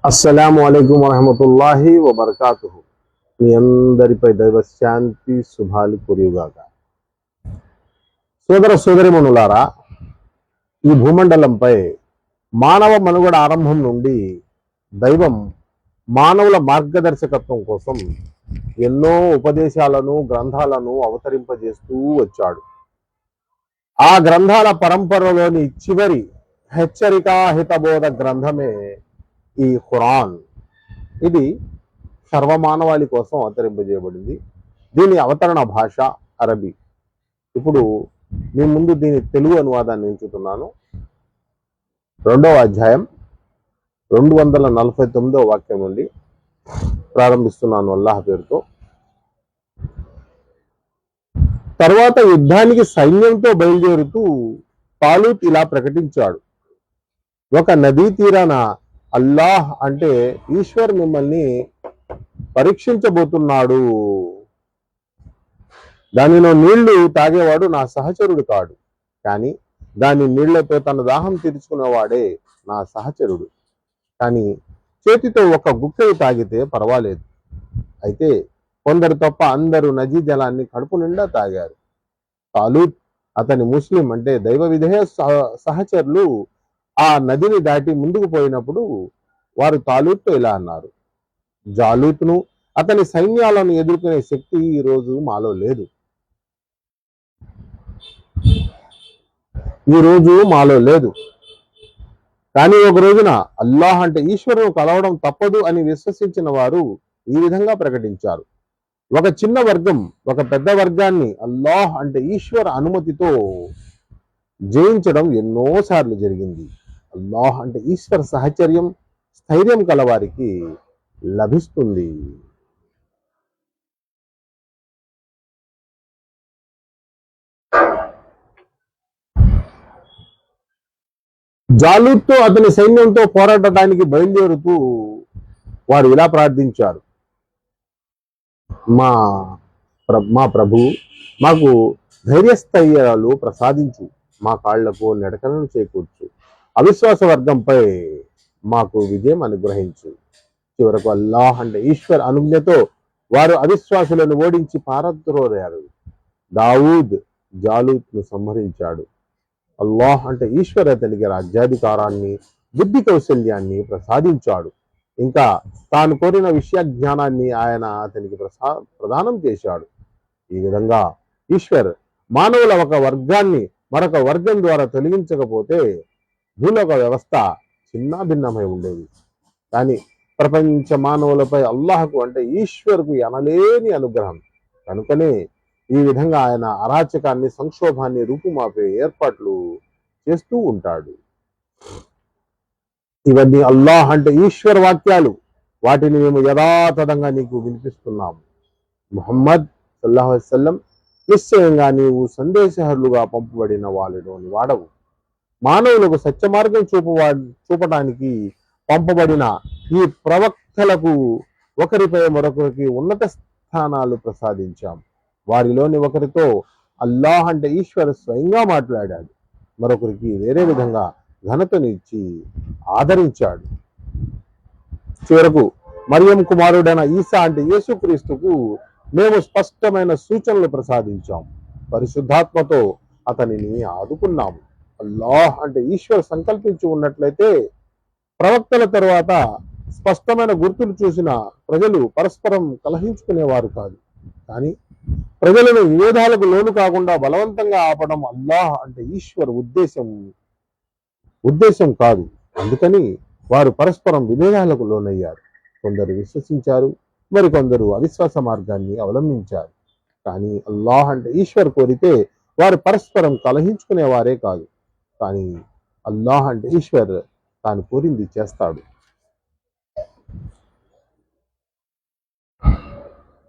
అస్సలాము అలైకుం వరహమతుల్లాహి వబర్కాతుహు. మీ అందరిపై దైవశాంతి శుభాలు కురియుగాక. సోదర సోదరిమణులారా, ఈ భూమండలంపై మానవ మనుగడ ఆరంభం నుండి దైవం మానవుల మార్గదర్శకత్వం కోసం ఎన్నో ఉపదేశాలను గ్రంథాలను అవతరింపజేస్తూ వచ్చాడు. ఆ గ్రంథాల పరంపరలోని చివరి హెచ్చరికా హితబోధ గ్రంథమే ఈ ఖురాన్. ఇది సర్వమానవాళి కోసం అవతరింపజేయబడింది. దీని అవతరణ భాష అరబీ. ఇప్పుడు మీ ముందు దీని తెలుగు అనువాదాన్ని ఉంచుతున్నాను. 2వ అధ్యాయం 249వ వాక్యం నుండి ప్రారంభిస్తున్నాను అల్లాహ్ పేరుతో. తర్వాత యుద్ధానికి సైన్యంతో బయలుదేరుతూ తాలూత్ ఇలా ప్రకటించాడు: ఒక నదీ తీరాన అల్లాహ్ అంటే ఈశ్వర్ మిమ్మల్ని పరీక్షించబోతున్నాడు. దానిలో నీళ్లు తాగేవాడు నా సహచరుడు కాడు, కానీ దాని నీళ్లతో తన దాహం తీర్చుకునేవాడే నా సహచరుడు. కానీ చేతితో ఒక గుక్కెడు తాగితే పర్వాలేదు. అయితే కొందరు తప్ప అందరూ నదీ జలాన్ని కడుపు నిండా తాగారు. తాలూత్ అతని ముస్లిం అంటే దైవ విధేయ సహచరులు ఆ నదిని దాటి ముందుకు పోయినప్పుడు వారు తాలూత్తో ఇలా అన్నారు: జాలూత్ను అతని సైన్యాలను ఎదుర్కొనే శక్తి ఈ రోజు మాలో లేదు. కానీ ఒక రోజున అల్లాహ్ అంటే ఈశ్వరును కలవడం తప్పదు అని విశ్వసించిన వారు ఈ విధంగా ప్రకటించారు: ఒక చిన్న వర్గం ఒక పెద్ద వర్గాన్ని అల్లాహ్ అంటే ఈశ్వర్ అనుమతితో జయించడం ఎన్నోసార్లు జరిగింది. అల్లాహ్ అంటే ఈశ్వర్ సహచర్యం స్థైర్యం కలవారికి లభిస్తుంది. జాలూత్తో అతని సైన్యంతో పోరాడటానికి బయలుదేరుతూ వారు ఇలా ప్రార్థించారు: మా ప్రభు, మాకు ధైర్యస్థైర్యాలు ప్రసాదించు, మా కాళ్లకు నడకలను చేకూర్చు, అవిశ్వాస వర్గంపై మాకు విజయం అనుగ్రహించు. చివరకు అల్లాహ్ అంటే ఈశ్వర్ అనుజ్ఞతో వారు అవిశ్వాసులను ఓడించి పారద్రోరారు. దావూద్ జాలూత్ను సంహరించాడు. అల్లాహ్ అంటే ఈశ్వర్ అతనికి రాజ్యాధికారాన్ని బుద్ధి కౌశల్యాన్ని ప్రసాదించాడు. ఇంకా తాను కోరిన విషయ జ్ఞానాన్ని ఆయన అతనికి ప్రదానం చేశాడు. ఈ విధంగా ఈశ్వర్ మానవుల ఒక వర్గాన్ని మరొక వర్గం ద్వారా తొలగించకపోతే భూలోక వ్యవస్థ చిన్నాభిన్నమై ఉండేది. కానీ ప్రపంచ మానవులపై అల్లాహకు అంటే ఈశ్వర్కు ఎనలేని అనుగ్రహం కనుకనే ఈ విధంగా ఆయన అరాచకాన్ని సంక్షోభాన్ని రూపుమాపే ఏర్పాట్లు చేస్తూ ఉంటాడు. ఇవన్నీ అల్లాహ్ అంటే ఈశ్వర్ వాక్యాలు. వాటిని మేము యథాతథంగా నీకు వినిపిస్తున్నాము. ముహమ్మద్ సల్లల్లాహు అలైహి వసల్లం, నిశ్చయంగా నీవు సందేశహరులుగా పంపబడిన వాళ్ళలోని వాడవు. మానవులకు సత్య మార్గం చూపడానికి పంపబడిన ఈ ప్రవక్తలకు ఒకరిపై మరొకరికి ఉన్నత స్థానాలు ప్రసాదించాం. వారిలోని ఒకరితో అల్లాహ్ అంటే ఈశ్వర్ స్వయంగా మాట్లాడాడు, మరొకరికి వేరే విధంగా ఘనతనిచ్చి ఆదరించాడు. చివరకు మరియం కుమారుడైన ఈసా అంటే యేసుక్రీస్తుకు మేము స్పష్టమైన సూచనలు ప్రసాదించాం. పరిశుద్ధాత్మతో అతనిని ఆదుకున్నాము. అల్లాహ్ అంటే ఈశ్వర్ సంకల్పించి ఉన్నట్లయితే ప్రవక్తల తరువాత స్పష్టమైన గుర్తులు చూసిన ప్రజలు పరస్పరం కలహించుకునేవారు కాదు. కానీ ప్రజలను విభేదాలకు లోను కాకుండా బలవంతంగా ఆపడం అల్లాహ్ అంటే ఈశ్వర్ ఉద్దేశం కాదు. అందుకని వారు పరస్పరం విభేదాలకు లోనయ్యారు. కొందరు విశ్వసించారు, మరికొందరు అవిశ్వాస మార్గాన్ని అవలంబించారు. కానీ అల్లాహ్ అంటే ఈశ్వర్ కోరితే వారు పరస్పరం కలహించుకునేవారే కాదు. కానీ అల్లాహ్ అంటే ఈశ్వర్ తాను కోరింది చేస్తాడు.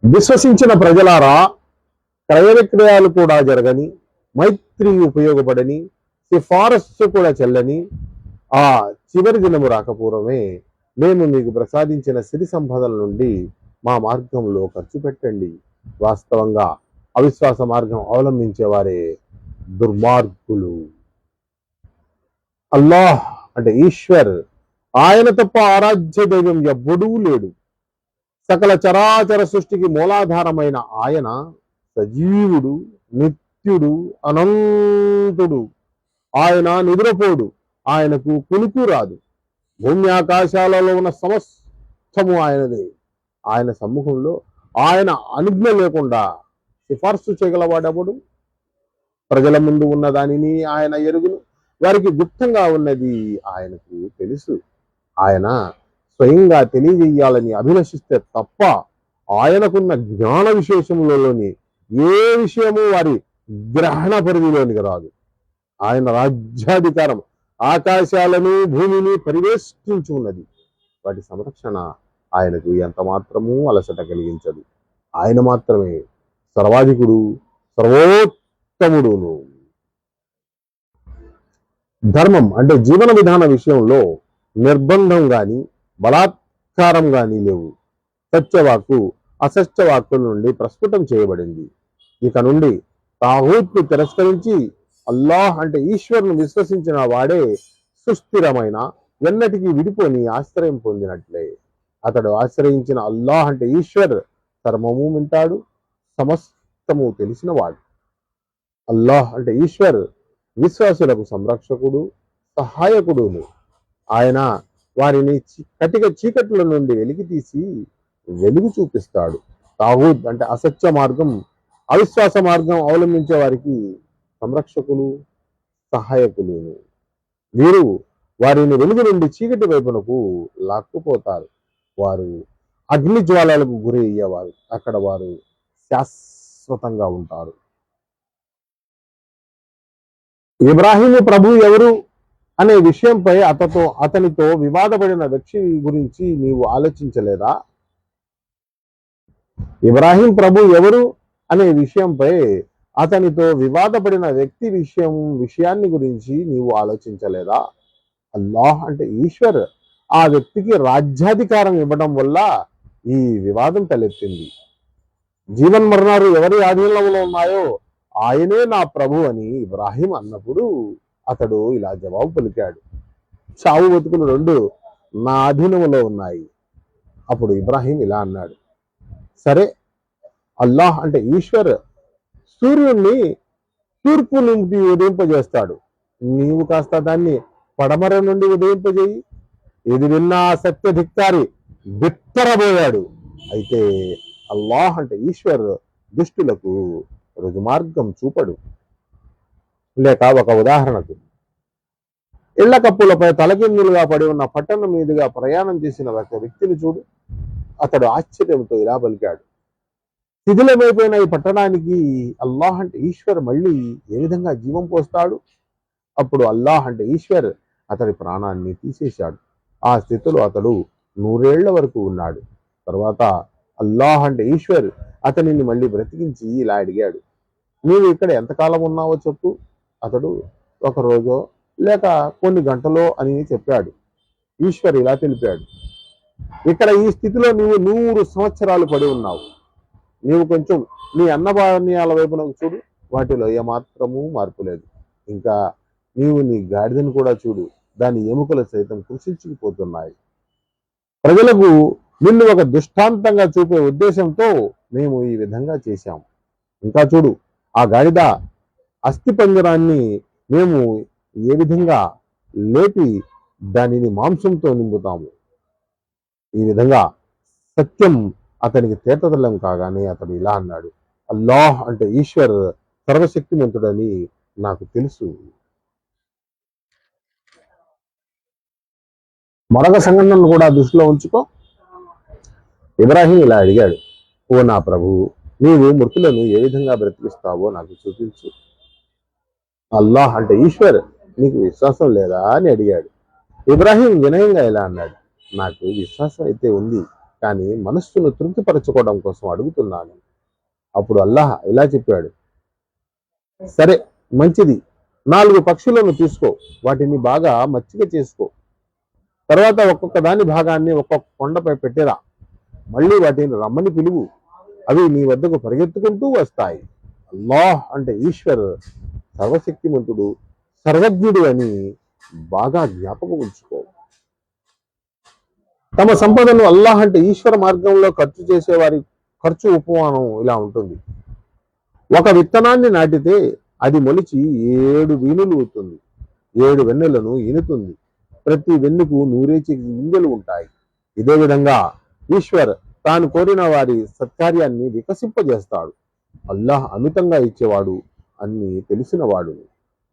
విశ్వసించిన ప్రజలారా, క్రయ విక్రయాలు కూడా జరగని, మైత్రి ఉపయోగపడని, సిఫారసు కూడా చెల్లని ఆ చివరి దినము రాకపూర్వమే మేము మీకు ప్రసాదించిన సిరి సంపదల నుండి మా మార్గంలో ఖర్చు పెట్టండి. వాస్తవంగా అవిశ్వాస మార్గం అవలంబించేవారే దుర్మార్గులు. అల్లాహ్ అంటే ఈశ్వర్ ఆయన తప్ప ఆరాధ్య దైవం ఎవ్వడూ లేడు. సకల చరాచర సృష్టికి మూలాధారమైన ఆయన సజీవుడు, నిత్యుడు, అనంతుడు. ఆయన నిద్రపోడు, ఆయనకు కునుకు రాదు. భూమి ఆకాశాలలో ఉన్న సమస్తము ఆయనదే. ఆయన సమ్ముఖంలో ఆయన అనుజ్ఞ లేకుండా సిఫార్సు చేయగలవాడెవడు? ప్రజల ముందు ఉన్న దానిని ఆయన ఎరుగును, వారికి గుప్తంగా ఉన్నది ఆయనకు తెలుసు. ఆయన స్వయంగా తెలియజేయాలని అభిలషిస్తే తప్ప ఆయనకున్న జ్ఞాన విశేషములలోని ఏ విషయము వారి గ్రహణ పరిధిలోనికి రాదు. ఆయన రాజ్యాధికారం ఆకాశాలను భూమిని పరివేష్టించి ఉన్నది. వాటి సంరక్షణ ఆయనకు ఎంత మాత్రమూ అలసట కలిగించదు. ఆయన మాత్రమే సర్వాధికుడు, సర్వోత్తముడును. ధర్మం అంటే జీవన విధాన విషయంలో నిర్బంధం గాని బలాత్కారం గాని లేవు. సత్యవాక్కు అసత్యవాక్కుల నుండి ప్రస్ఫుటం చేయబడింది. ఇక నుండి తాగూత్ను తిరస్కరించి అల్లాహ్ అంటే ఈశ్వరుని విశ్వసించిన వాడే సుస్థిరమైన ఎన్నటికీ విడిపోని ఆశ్రయం పొందినట్లే. అతడు ఆశ్రయించిన అల్లాహ్ అంటే ఈశ్వర్ సర్వము వింటాడు, సమస్తము తెలిసిన వాడు. అల్లాహ్ అంటే ఈశ్వర్ విశ్వాసులకు సంరక్షకుడు, సహాయకుడును. ఆయన వారిని కటిక చీకట్ల నుండి వెలికి తీసి వెలుగు చూపిస్తాడు. తాగూద్ అంటే అసత్య మార్గం, అవిశ్వాస మార్గం అవలంబించే వారికి సంరక్షకులు, సహాయకులు. వీరు వారిని వెలుగు నుండి చీకటి వైపునకు లాక్కుపోతారు. వారు అగ్ని జ్వాలలకు గురి అయ్యేవారు. అక్కడ వారు శాశ్వతంగా ఉంటారు. ఇబ్రాహీము ప్రభు ఎవరు అనే విషయంపై అతనితో వివాదపడిన వ్యక్తి గురించి నీవు ఆలోచించలేదా? ఇబ్రాహీం ప్రభు ఎవరు అనే విషయంపై అతనితో వివాదపడిన వ్యక్తి విషయాన్ని గురించి నీవు ఆలోచించలేదా? అల్లాహ్ అంటే ఈశ్వర్ ఆ వ్యక్తికి రాజ్యాధికారం ఇవ్వడం వల్ల ఈ వివాదం తలెత్తింది. జీవన్ మరణాలు ఎవరి ఆధీనంలో ఉన్నాయో ఆయనే నా ప్రభు అని ఇబ్రాహీం అన్నప్పుడు అతడు ఇలా జవాబు పలికాడు, చావు బతుకులు రెండు నా అధీనంలో ఉన్నాయి. అప్పుడు ఇబ్రాహీం ఇలా అన్నాడు, సరే, అల్లాహ్ అంటే ఈశ్వర్ సూర్యుడిని తూర్పు నుండి ఉదయింపజేస్తాడు, నీవు కాస్త దాన్ని పడమర నుండి ఉదయింపజేయి. ఇది విన్నా సత్యధిక్కారి బిత్తరబోయాడు. అయితే అల్లాహ్ అంటే ఈశ్వర్ దుష్టులకు రుజుమార్గం చూపడు. లేక ఒక ఉదాహరణకు, ఇళ్ల కప్పులపై తలకిందులుగా పడి ఉన్న పట్టణం మీదుగా ప్రయాణం చేసిన ఒక వ్యక్తిని చూడు. అతడు ఆశ్చర్యంతో ఇలా పలికాడు, శిథిలమైపోయిన ఈ పట్టణానికి అల్లాహ్ అంటే ఈశ్వర్ మళ్ళీ ఏ విధంగా జీవం పోస్తాడు? అప్పుడు అల్లాహ్ అంటే ఈశ్వర్ అతడి ప్రాణాన్ని తీసేశాడు. ఆ స్థితిలో అతడు 100 ఏళ్ల వరకు ఉన్నాడు. తర్వాత అల్లాహ్ అంటే ఈశ్వర్ అతనిని మళ్ళీ బ్రతికించి ఇలా అడిగాడు, నీవు ఇక్కడ ఎంతకాలం ఉన్నావో చెప్పు. అతడు ఒక రోజో లేక కొన్ని గంటలో అని చెప్పాడు. ఈశ్వర్ ఇలా తెలిపాడు, ఇక్కడ ఈ స్థితిలో నీవు 100 సంవత్సరాలు పడి ఉన్నావు. నీవు కొంచెం నీ అన్నపానీయాల వైపునకు చూడు, వాటిలో ఏమాత్రమూ మార్పు లేదు. ఇంకా నీవు నీ గాడిదను కూడా చూడు, దాని ఎముకలు సైతం కృషించుకుపోతున్నాయి. ప్రజలకు నిన్ను ఒక దృష్టాంతంగా చూపే ఉద్దేశంతో మేము ఈ విధంగా చేశాం. ఇంకా చూడు, ఆ గాడిద అస్థిపంజరాన్ని మేము ఏ విధంగా లేపి దానిని మాంసంతో నింపుతాము. ఈ విధంగా సత్యం అతనికి తేటతెల్లం కాగానే అతడు ఇలా అన్నాడు, అల్లాహ్ అంటే ఈశ్వర్ సర్వశక్తిమంతుడని నాకు తెలుసు. మరొక సంఘటనను కూడా దృష్టిలో ఉంచుకో. ఇబ్రాహీం ఇలా అడిగాడు, ఓ నా ప్రభు, నీవు మృతులను ఏ విధంగా బ్రతికిస్తావో నాకు చూపించు. అల్లాహ్ అంటే ఈశ్వర్ నీకు విశ్వాసం లేదా అని అడిగాడు. ఇబ్రాహీం వినయంగా ఇలా అన్నాడు, నాకు విశ్వాసం అయితే ఉంది, కానీ మనస్సును తృప్తిపరచుకోవడం కోసం అడుగుతున్నాను. అప్పుడు అల్లాహ్ ఇలా చెప్పాడు, సరే, మంచిది, 4 పక్షులను తీసుకో, వాటిని బాగా మచ్చిక చేసుకో. తర్వాత ఒక్కొక్క దాని భాగాన్ని ఒక్కొక్క కొండపై పెట్టిరా. మళ్ళీ వాటిని రమ్మని పిలువు, అవి నీ వద్దకు పరిగెత్తుకుంటూ వస్తాయి. అల్లాహ్ అంటే ఈశ్వర్ సర్వశక్తిమంతుడు, సర్వజ్ఞుడు అని బాగా జ్ఞాపకం ఉంచుకో. తమ సంపదను అల్లాహ్ అంటే ఈశ్వర మార్గంలో ఖర్చు చేసేవారి ఖర్చు ఉపమానం ఇలా ఉంటుంది. ఒక విత్తనాన్ని నాటితే అది మొలిచి 7 వీనులు అవుతుంది, 7 వెన్నెలను ఈనుతుంది. ప్రతి వెన్నుకు 100 గింజలు ఉంటాయి. ఇదే విధంగా ఈశ్వర్ తాను కోరిన వారి సత్కార్యాన్ని వికసింపజేస్తాడు. అల్లాహ్ అమితంగా ఇచ్చేవాడు, అన్ని తెలిసినవాడు.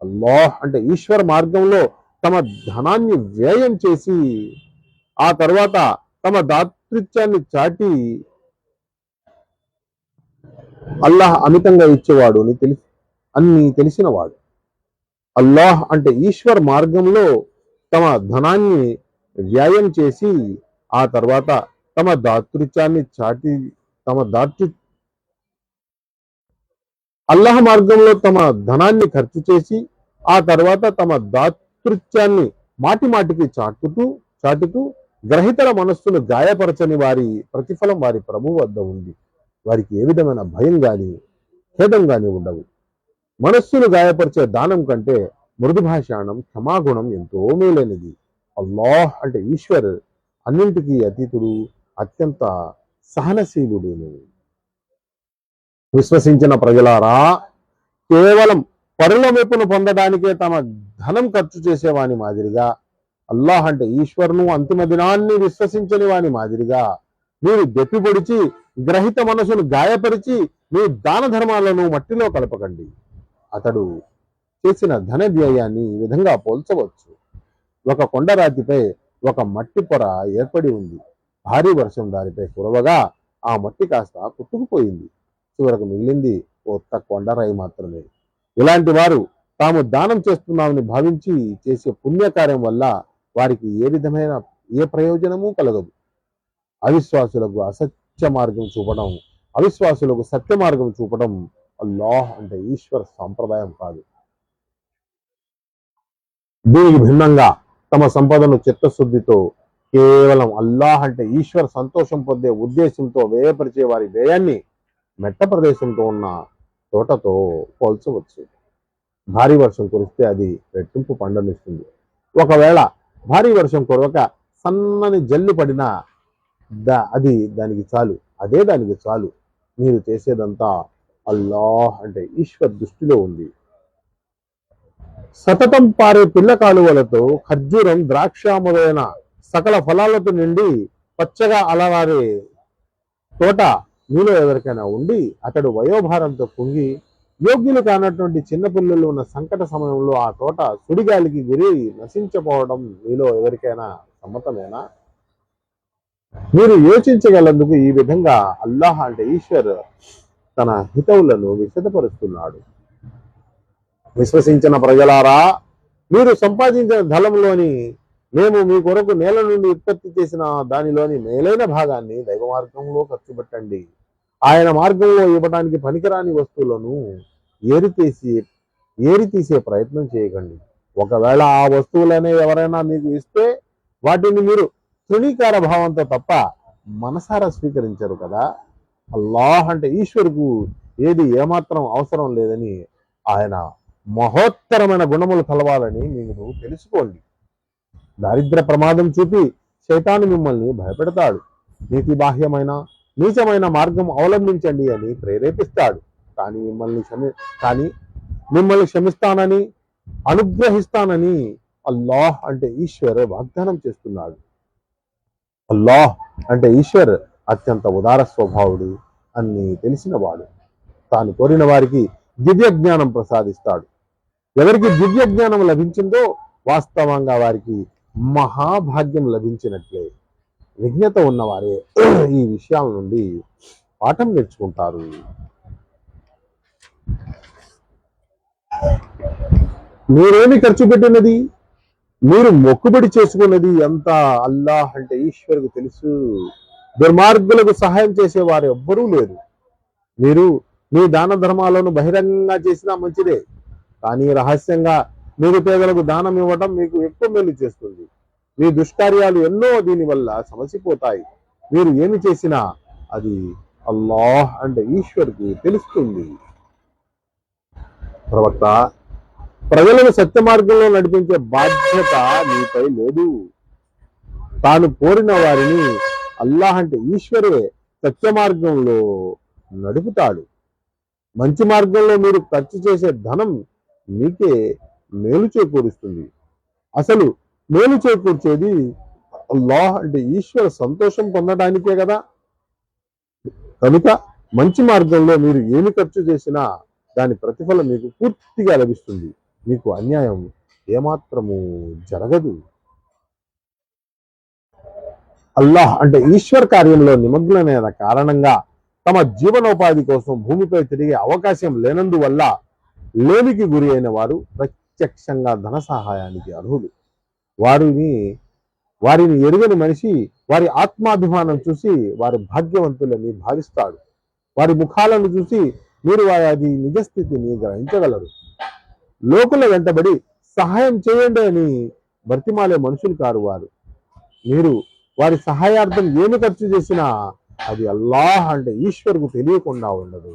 అల్లాహ్ అంటే ఈశ్వర మార్గంలో తమ ధనాన్ని వ్యయం చేసి ఆ తర్వాత తమ దాతృత్యాన్ని చాటి అల్లాహ్ అమితంగా ఇచ్చేవాడు అని అన్ని తెలిసినవాడు. అల్లాహ్ అంటే ఈశ్వర్ మార్గంలో తమ ధనాన్ని వ్యయం చేసి ఆ తర్వాత తమ దాతృత్యాన్ని చాటి తమ అల్లాహ్ మార్గంలో తమ ధనాన్ని ఖర్చు చేసి ఆ తర్వాత తమ దాతృత్యాన్ని మాటి మాటికి చాటుతూ గ్రహితల మనస్సును గాయపరచని వారి ప్రతిఫలం వారి ప్రభు వద్ద ఉంది. వారికి ఏ విధమైన భయం గాని ఖేదం గాని ఉండవు. మనస్సును గాయపరిచే దానం కంటే మృదు భాషాణం క్షమాగుణం ఎంతో మేలైనది. అల్లాహ్ అంటే ఈశ్వర్ అన్నింటికీ అతీతుడు, అత్యంత సహనశీలుడు. విశ్వసించిన ప్రజలారా, కేవలం పరుల మెప్పును పొందడానికే తమ ధనం ఖర్చు చేసేవాని మాదిరిగా, అల్లాహ్ అంటే ఈశ్వర్ను అంతిమ దినాన్ని విశ్వసించని వాని మాదిరిగా మీరు దెప్పిపొడిచి గ్రహిత మనసును గాయపరిచి మీ దాన ధర్మాలను మట్టిలో కలపకండి. అతడు చేసిన ధన వ్యయాన్ని ఈ విధంగా పోల్చవచ్చు. ఒక కొండరాతిపై ఒక మట్టి పొర ఏర్పడి ఉంది. భారీ వర్షం దానిపై కురవగా ఆ మట్టి కాస్త కొట్టుకుపోయింది. చివరకు మిగిలింది ఒక్క కొండరాయి మాత్రమే. ఇలాంటి వారు తాము దానం చేస్తున్నామని భావించి చేసే పుణ్యకార్యం వల్ల వారికి ఏ ప్రయోజనము కలగదు. అవిశ్వాసులకు అసత్య మార్గం చూపడం, అవిశ్వాసులకు సత్య మార్గం చూపడం అల్లాహ్ అంటే ఈశ్వర సాంప్రదాయం కాదు. దీనికి భిన్నంగా తమ సంపదను చిత్తశుద్ధితో కేవలం అల్లాహ్ అంటే ఈశ్వర సంతోషం పొందే ఉద్దేశంతో వ్యయపరిచే వారి వ్యయాన్ని మెట్ట ప్రదేశంతో ఉన్న తోటతో పోల్చవచ్చు. భారీ వర్షం కురిస్తే అది రెట్టింపు పండనిస్తుంది. ఒకవేళ భారీ వర్షం కురవక సన్నని జల్లు పడినా దానికి చాలు. మీరు చేసేదంతా అల్లాహ్ అంటే ఈశ్వర్ దృష్టిలో ఉంది. సతతం పారే పిల్ల కాలువలతో ఖర్జూరం, ద్రాక్ష మొదలైన సకల ఫలాలతో నిండి పచ్చగా అలవారే తోట మీలో ఎవరికైనా ఉండి అతడు వయోభారంతో కుంగి యోగ్యులు కానటువంటి చిన్నపిల్లలు ఉన్న సంకట సమయంలో ఆ తోట సుడిగాలికి గురి నశించపోవడం మీలో ఎవరికైనా సమ్మతమేనా? మీరు యోచించగలందుకు ఈ విధంగా అల్లాహ్ అంటే ఈశ్వర్ తన హితవులను విశదపరుస్తున్నాడు. విశ్వసించిన ప్రజలారా, మీరు సంపాదించిన ధనంలోని మేము మీ కొరకు నేల నుండి ఉత్పత్తి చేసిన దానిలోని మేలైన భాగాన్ని దైవ మార్గంలో ఖర్చు పెట్టండి. ఆయన మార్గంలో ఇవ్వడానికి పనికిరాని వస్తువులను ఏరితీసే ప్రయత్నం చేయకండి. ఒకవేళ ఆ వస్తువులనే ఎవరైనా మీకు ఇస్తే వాటిని మీరు తృణీకార భావంతో తప్ప మనసారా స్వీకరించరు కదా. అల్లాహ్ అంటే ఈశ్వరుకు ఏది ఏమాత్రం అవసరం లేదని, ఆయన మహోత్తరమైన గుణములు కలవాలని మీరు తెలుసుకోండి. దారిద్ర ప్రమాదం చూపి శైతాను మిమ్మల్ని భయపెడతాడు. నీతి బాహ్యమైన నీచమైన మార్గం అవలంబించండి అని ప్రేరేపిస్తాడు. కానీ మిమ్మల్ని క్షమిస్తానని, అనుగ్రహిస్తానని అల్లాహ్ అంటే ఈశ్వర్ వాగ్దానం చేస్తున్నాడు. అల్లాహ్ అంటే ఈశ్వర్ అత్యంత ఉదార స్వభావుడు, అన్ని తెలిసినవాడు. తాను కోరిన వారికి దివ్య జ్ఞానం ప్రసాదిస్తాడు. ఎవరికి దివ్య జ్ఞానం లభించిందో వాస్తవంగా వారికి మహాభాగ్యం లభించినట్లే. విజ్ఞత ఉన్నవారే ఈ విషయాల నుండి పాఠం నేర్చుకుంటారు. మీరేమి ఖర్చు పెట్టినది, మీరు మొక్కుబడి చేసుకున్నది ఎంత అల్లాహ్ అంటే ఈశ్వరుకు తెలుసు. దుర్మార్గులకు సహాయం చేసే వారు ఎవ్వరూ లేరు. మీరు మీ దాన ధర్మాలను బహిరంగంగా చేసినా మంచిదే, కానీ రహస్యంగా మీరు పేదలకు దానం ఇవ్వటం మీకు ఎక్కువ మేలు చేస్తుంది. మీ దుష్కార్యాలు ఎన్నో దీనివల్ల సమసిపోతాయి. మీరు ఏమి చేసినా అది అల్లాహ్ అంటే ఈశ్వరుకు తెలుస్తుంది. ప్రవక్త, ప్రజలను సత్య మార్గంలో నడిపించే బాధ్యత మీపై లేదు. తాను కోరిన వారిని అల్లాహ్ అంటే ఈశ్వరే సత్య మార్గంలో నడుపుతాడు. మంచి మార్గంలో మీరు ఖర్చు చేసే ధనం మీకే మేలు చేకూరుస్తుంది. అసలు మేలు చేకూర్చేది అల్లాహ్ అంటే ఈశ్వర సంతోషం పొందడానికే కదా. కనుక మంచి మార్గంలో మీరు ఏమి ఖర్చు చేసినా దాని ప్రతిఫలం మీకు పూర్తిగా లభిస్తుంది. మీకు అన్యాయం ఏమాత్రము జరగదు. అల్లాహ్ అంటే ఈశ్వర్ కార్యంలో నిమగ్నమైన కారణంగా తమ జీవనోపాధి కోసం భూమిపై తిరిగే అవకాశం లేనందువల్ల లేమికి గురి అయిన వారు ప్రత్యక్షంగా ధన సహాయానికి అర్హులు. వారిని ఎరుగని మనిషి వారి ఆత్మాభిమానం చూసి వారి భాగ్యవంతులని భావిస్తాడు. వారి ముఖాలను చూసి మీరు వారి నిజస్థితిని గ్రహించగలరు. లోకుల వెంటబడి సహాయం చేయండి అని బర్తిమాలే మనుషులు కారు వారు. మీరు వారి సహాయార్థం ఏమి ఖర్చు చేసినా అది అల్లాహ్ అంటే ఈశ్వర్కు తెలియకుండా ఉండదు.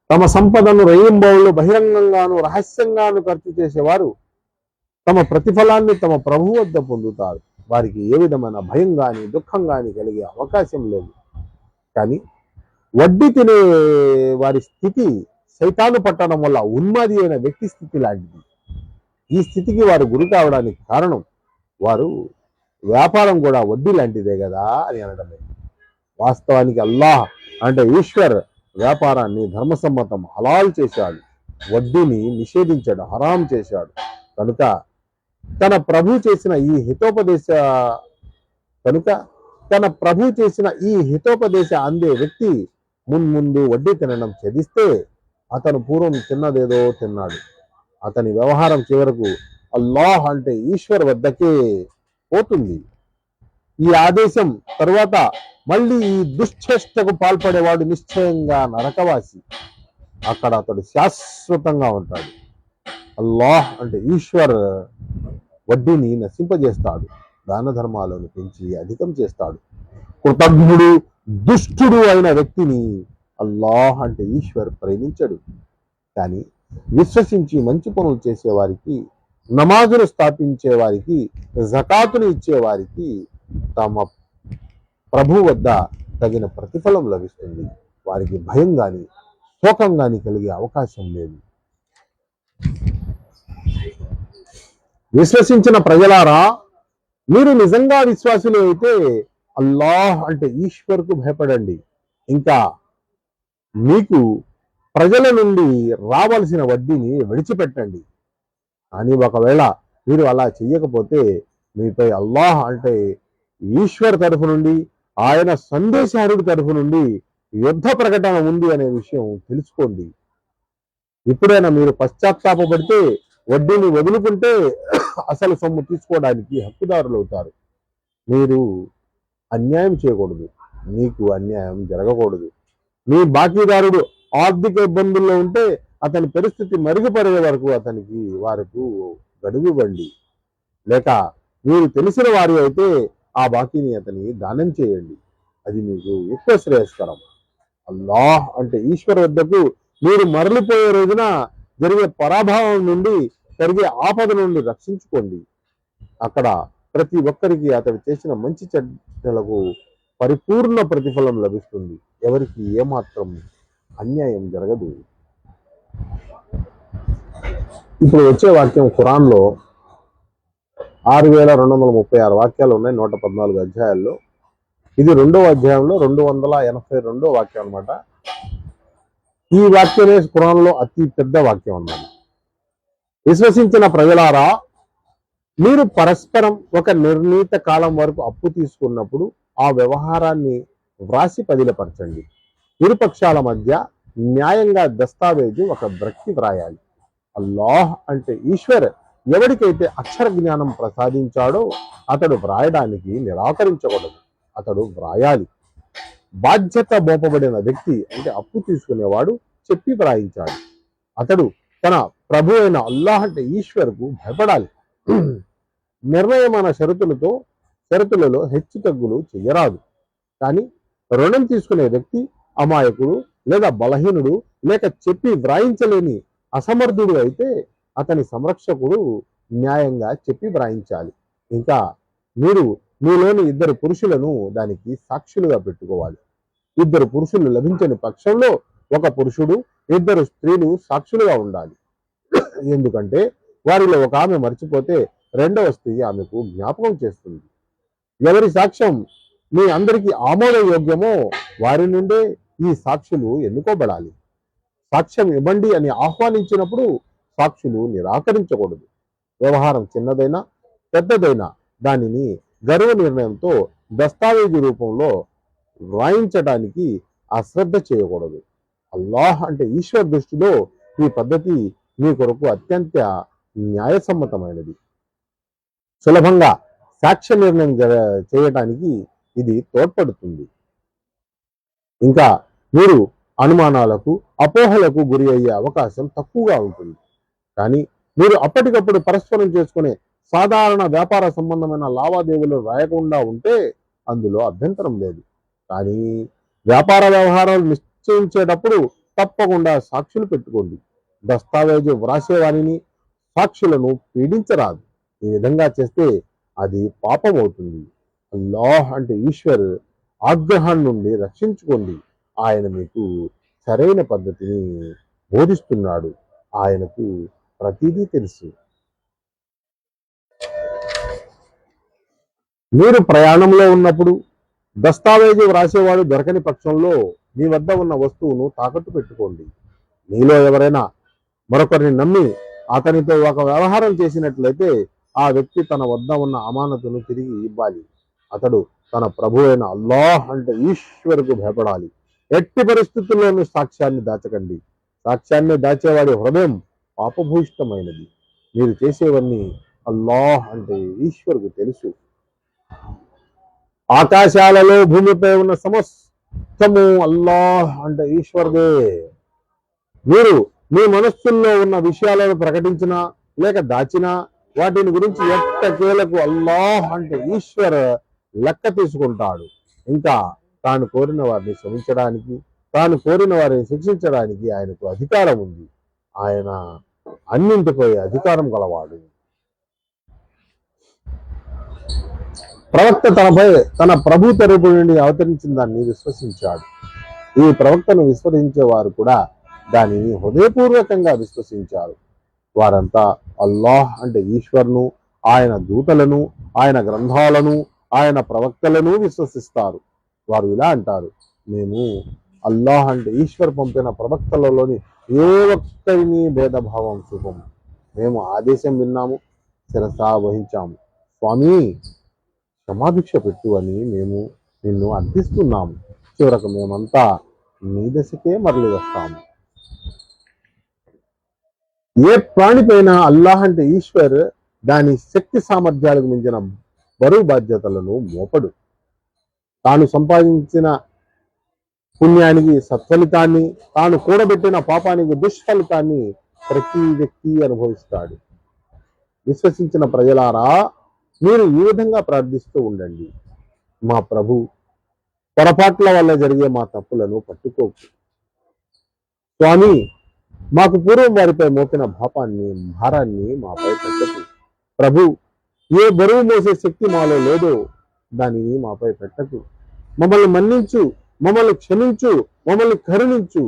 తమ సంపదను రేయింబౌళ్ళు బహిరంగంగాను రహస్యంగాను ఖర్చు చేసేవారు తమ ప్రతిఫలాన్ని తమ ప్రభు వద్ద పొందుతారు. వారికి ఏ విధమైన భయం కానీ దుఃఖం కానీ కలిగే అవకాశం లేదు. కానీ వడ్డీ తినే వారి స్థితి సైతాను పట్టడం వల్ల ఉన్మాది అయిన వ్యక్తి స్థితి లాంటిది. ఈ స్థితికి వారు గురి కావడానికి కారణం వారు వ్యాపారం కూడా వడ్డీ లాంటిదే కదా అని అనడమే. వాస్తవానికి అల్లాహ్ అంటే ఈశ్వర్ వ్యాపారాన్ని ధర్మసమ్మతం హలాల్ చేశాడు, వడ్డీని నిషేధించాడు, హరాం చేశాడు. కనుక తన ప్రభు చేసిన ఈ హితోపదేశ అందే వ్యక్తి మున్ముందు వడ్డీ తినడం త్యజిస్తే అతను పూర్వం తిన్నదేదో తిన్నాడు. అతని వ్యవహారం చివరకు అల్లాహ్ అంటే ఈశ్వర్ వద్దకే పోతుంది. ఈ ఆదేశం తరువాత మళ్ళీ ఈ దుశ్చేష్టకు పాల్పడేవాడు నిశ్చయంగా నరకవాసి. అక్కడ అతడు శాశ్వతంగా ఉంటాడు. అల్లాహ్ అంటే ఈశ్వర్ వడ్డీని నశింపజేస్తాడు, దాన ధర్మాలను పెంచి అధికం చేస్తాడు. కృతజ్ఞుడు దుష్టుడు అయిన వ్యక్తిని అల్లాహ్ అంటే ఈశ్వర్ ప్రేమించడు. కానీ విశ్వసించి మంచి పనులు చేసేవారికి, నమాజును స్థాపించే వారికి, జకాతును ఇచ్చేవారికి తమ ప్రభు వద్ద తగిన ప్రతిఫలం లభిస్తుంది. వారికి భయం కానీ శోకం కానీ కలిగే అవకాశం లేదు. విశ్వసించిన ప్రజలారా, మీరు నిజంగా విశ్వాసులు అయితే అల్లాహ్ అంటే ఈశ్వర్కు భయపడండి. ఇంకా మీకు ప్రజల నుండి రావాల్సిన వడ్డీని విడిచిపెట్టండి. కానీ ఒకవేళ మీరు అలా చెయ్యకపోతే మీపై అల్లాహ్ అంటే ఈశ్వర్ తరఫు నుండి, ఆయన సందేశారుడి తరఫు నుండి యుద్ధ ప్రకటన ఉంది అనే విషయం తెలుసుకోండి. ఎప్పుడైనా మీరు పశ్చాత్తాపడితే వడ్డీని వదులుకుంటే అసలు సొమ్ము తీసుకోవడానికి హక్కుదారులు అవుతారు. మీరు అన్యాయం చేయకూడదు, మీకు అన్యాయం జరగకూడదు. మీ బాకీదారుడు ఆర్థిక ఇబ్బందుల్లో ఉంటే అతని పరిస్థితి మెరుగుపడే వరకు వారికి గడువు ఇవ్వండి. లేక మీరు తెలిసిన వారు అయితే ఆ బాకీని అతని దానం చేయండి. అది మీకు ఎక్కువ శ్రేయస్కరం. అల్లాహ్ అంటే ఈశ్వర్ వద్దకు మీరు మరలిపోయే రోజున జరిగే పరాభావం నుండి, జరిగే ఆపద నుండి రక్షించుకోండి. అక్కడ ప్రతి ఒక్కరికి అతడు చేసిన మంచి చెడ్డలకు పరిపూర్ణ ప్రతిఫలం లభిస్తుంది. ఎవరికి ఏమాత్రం అన్యాయం జరగదు. ఇప్పుడు వచ్చే వాక్యం ఖురాన్లో 6236 వాక్యాలు ఉన్నాయి, 114 అధ్యాయాల్లో. ఇది 2వ అధ్యాయంలో 282వ వాక్యం అనమాట. ఈ వాక్యమే ఖురాన్లో అతి పెద్ద వాక్యం అన్నమాట. విశ్వసించిన ప్రజలారా, మీరు పరస్పరం ఒక నిర్ణీత కాలం వరకు అప్పు తీసుకున్నప్పుడు ఆ వ్యవహారాన్ని వ్రాసి పదిలపరచండి. ఇరుపక్షాల మధ్య న్యాయంగా దస్తావేజు ఒక వ్యక్తి వ్రాయాలి. అల్లాహ్ అంటే ఈశ్వర్ ఎవరికైతే అక్షర జ్ఞానం ప్రసాదించాడో అతడు వ్రాయడానికి నిరాకరించకూడదు, అతడు వ్రాయాలి. బాధ్యత మోపబడిన వ్యక్తి అంటే అప్పు తీసుకునేవాడు చెప్పి వ్రాయించాడు. అతడు తన ప్రభు అయిన అల్లాహ్ అంటే ఈశ్వర్కు భయపడాలి. నిర్ణయమైన షరతులలో హెచ్చు తగ్గులు చెయ్యరాదు. కానీ రుణం తీసుకునే వ్యక్తి అమాయకుడు లేదా బలహీనుడు లేక చెప్పి వ్రాయించలేని అసమర్థుడు అయితే అతని సంరక్షకుడు న్యాయంగా చెప్పి వ్రాయించాలి. ఇంకా మీరు మీలోని ఇద్దరు పురుషులను దానికి సాక్షులుగా పెట్టుకోవాలి. ఇద్దరు పురుషులు లభించని పక్షంలో ఒక పురుషుడు, ఇద్దరు స్త్రీలు సాక్షులుగా ఉండాలి. ఎందుకంటే వారిలో ఒక ఆమె మర్చిపోతే రెండవ స్త్రీ ఆమెకు జ్ఞాపకం చేస్తుంది. ఎవరి సాక్ష్యం మీ అందరికీ ఆమోదయోగ్యమో వారి నుండే ఈ సాక్షులు ఎన్నుకోబడాలి. సాక్ష్యం ఇవ్వండి అని ఆహ్వానించినప్పుడు సాక్షులు నిరాకరించకూడదు. వ్యవహారం చిన్నదైనా పెద్దదైనా దానిని గర్వ నిర్ణయంతో దస్తావేజు రూపంలో వ్రాయించడానికి అశ్రద్ధ చేయకూడదు. అల్లాహ్ అంటే ఈశ్వర్ దృష్టిలో ఈ పద్ధతి మీ కొరకు అత్యంత న్యాయసమ్మతమైనది. సులభంగా సాక్ష్య నిర్ణయం చేయటానికి ఇది తోడ్పడుతుంది. ఇంకా మీరు అనుమానాలకు, అపోహలకు గురి అయ్యే అవకాశం తక్కువగా ఉంటుంది. కానీ మీరు అప్పటికప్పుడు పరస్పరం చేసుకునే సాధారణ వ్యాపార సంబంధమైన లావాదేవీలు రాయకుండా ఉంటే అందులో అభ్యంతరం లేదు. కానీ వ్యాపార వ్యవహారాలు నిశ్చయించేటప్పుడు తప్పకుండా సాక్షులు పెట్టుకోండి. దస్తావేజు వ్రాసేవారిని, సాక్షులను పీడించరాదు. ఈ విధంగా చేస్తే అది పాపం అవుతుంది. అల్లాహ్ అంటే ఈశ్వర్ ఆగ్రహం నుండి రక్షించుకోండి. ఆయన మీకు సరైన పద్ధతిని బోధిస్తున్నాడు. ఆయనకు ప్రతిదీ తెలుసు. మీరు ప్రయాణంలో ఉన్నప్పుడు దస్తావేజు వ్రాసేవాడు దొరకని పక్షంలో మీ వద్ద ఉన్న వస్తువును తాకట్టు పెట్టుకోండి. మీలో ఎవరైనా మరొకరిని నమ్మి అతనితో ఒక వ్యవహారం చేసినట్లయితే ఆ వ్యక్తి తన వద్ద ఉన్న అమానతును తిరిగి ఇవ్వాలి. అతడు తన ప్రభు అయిన అల్లాహ్ అంటే ఈశ్వరుకు భయపడాలి. ఎట్టి పరిస్థితుల్లోనూ సాక్ష్యాన్ని దాచకండి. సాక్ష్యాన్ని దాచేవాడి హృదయం పాపభూయిష్టమైనది. మీరు చేసేవన్నీ అల్లాహ్ అంటే ఈశ్వరుకు తెలుసు. ఆకాశాలలో భూమిపై ఉన్న సమస్తము అల్లాహ్ అంటే ఈశ్వరుదే. మీరు మీ మనస్సుల్లో ఉన్న విషయాలను ప్రకటించినా లేక దాచినా వాటిని గురించి ఎట్టకేలకు అల్లాహ్ అంటే ఈశ్వర్ లెక్క తీసుకుంటాడు. ఇంకా తాను కోరిన వారిని క్షమించడానికి, తాను కోరిన వారిని శిక్షించడానికి ఆయనకు అధికారం ఉంది. ఆయన అన్నింటిపై అధికారం గలవాడు. ప్రవక్త తన ప్రభు తరపు నుండి అవతరించిన దాన్ని విశ్వసించాడు. ఈ ప్రవక్తను విశ్వసించే వారు కూడా దానిని హృదయపూర్వకంగా విశ్వసించారు. వారంతా అల్లాహ్ అంటే ఈశ్వర్ను, ఆయన దూతలను, ఆయన గ్రంథాలను, ఆయన ప్రవక్తలను విశ్వసిస్తారు. వారు ఇలా అంటారు, మేము అల్లాహ్ అంటే ఈశ్వర్ పంపిన ప్రవక్తలలోని ఏ ఒక్కరిని భేదభావం చూపము. మేము ఆదేశం విన్నాము, శిరసా వహించాము. స్వామి క్షమాభిక్ష పెట్టు అని మేము నిన్ను అర్థిస్తున్నాము. చివరకు మేమంతా నీ దశకే మరలి వస్తాము. ఏ ప్రాణిపైన అల్లాహ్ అంటే ఈశ్వర్ దాని శక్తి సామర్థ్యాలకు మించిన బరువు బాధ్యతలను మోపడు. తాను సంపాదించిన పుణ్యానికి సత్ఫలితాన్ని, తాను కూడబెట్టిన పాపానికి దుష్ఫలితాన్ని ప్రతి వ్యక్తి అనుభవిస్తాడు. విశ్వసించిన ప్రజలారా, మీరు ఈ విధంగా ప్రార్థిస్తూ ఉండండి, మా ప్రభు, పొరపాట్ల వల్ల జరిగే మా తప్పులను పట్టుకోకు. స్వామి, మాకు పూర్వం వారిపై మోపిన భారాన్ని మాపై పెట్టకు. ప్రభు, ఏ బరువు మోసే శక్తి మాలో లేదో దానిని మాపై పెట్టకు. మమ్మల్ని మన్నించు, మమ్మల్ని క్షమించు, మమ్మల్ని కరుణించు.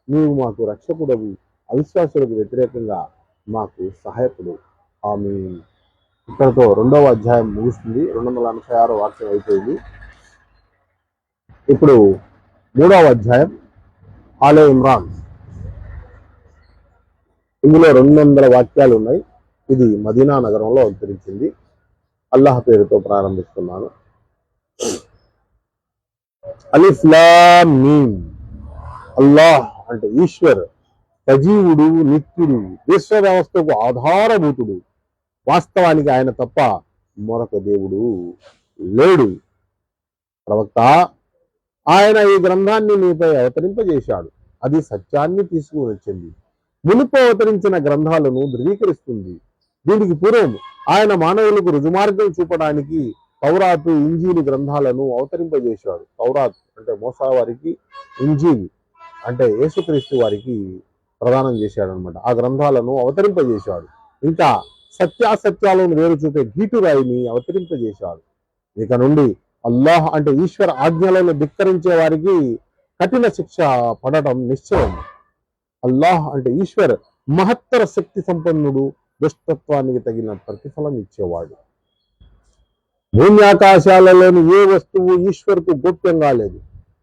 నీవు మాకు రక్షకుడవు, అవిశ్వాసులకు వ్యతిరేకంగా మాకు సహాయకుడు. ఆమీన్. ఇక్కడతో 2వ అధ్యాయం ముగుస్తుంది. 286వ వాక్యం అయిపోయింది. ఇప్పుడు 3వ అధ్యాయం ఆలే ఇమ్రాన్. ఇందులో 200 వాక్యాలు ఉన్నాయి. ఇది మదీనా నగరంలో అవతరించింది. అల్లాహ్ పేరుతో ప్రారంభిస్తున్నాను. అలిఫ్ లామ్ మీమ్. అల్లాహ్ అంటే ఈశ్వర్, సజీవుడు, నిత్యుడు, విశ్వ వ్యవస్థకు ఆధారభూతుడు. వాస్తవానికి ఆయన తప్ప మరొక దేవుడు లేడు. ప్రవక్త, ఆయన ఈ గ్రంథాన్ని నీపై అవతరింపజేశాడు. అది సత్యాన్ని తీసుకుని వచ్చింది. మునుపు అవతరించిన గ్రంథాలను ధృవీకరిస్తుంది. దీనికి పూర్వం ఆయన మానవులకు రుజుమార్గం చూపడానికి తౌరాతు, ఇంజీలు గ్రంథాలను అవతరింపజేశాడు. తౌరాత్ అంటే మోసా వారికి, ఇంజీల్ అంటే యేసుక్రీస్తు వారికి ప్రదానం చేశాడు అనమాట. ఆ గ్రంథాలను అవతరింపజేశాడు. ఇంకా సత్యాసత్యాలను వేరు చూపే గీటురాయిని అవతరింపజేశాడు. ఇక నుండి అల్లాహ్ అంటే ఈశ్వర ఆజ్ఞలను ధిక్కరించే వారికి కఠిన శిక్ష పడటం నిశ్చయం. అల్లాహ్ అంటే ఈశ్వర్ మహత్తర శక్తి సంపన్నుడు, దుష్టత్వానికి తగిన ప్రతిఫలం ఇచ్చేవాడు. భూమి ఆకాశాలలోని ఏ వస్తువు ఈశ్వర్కు గోప్యంగా లేదు.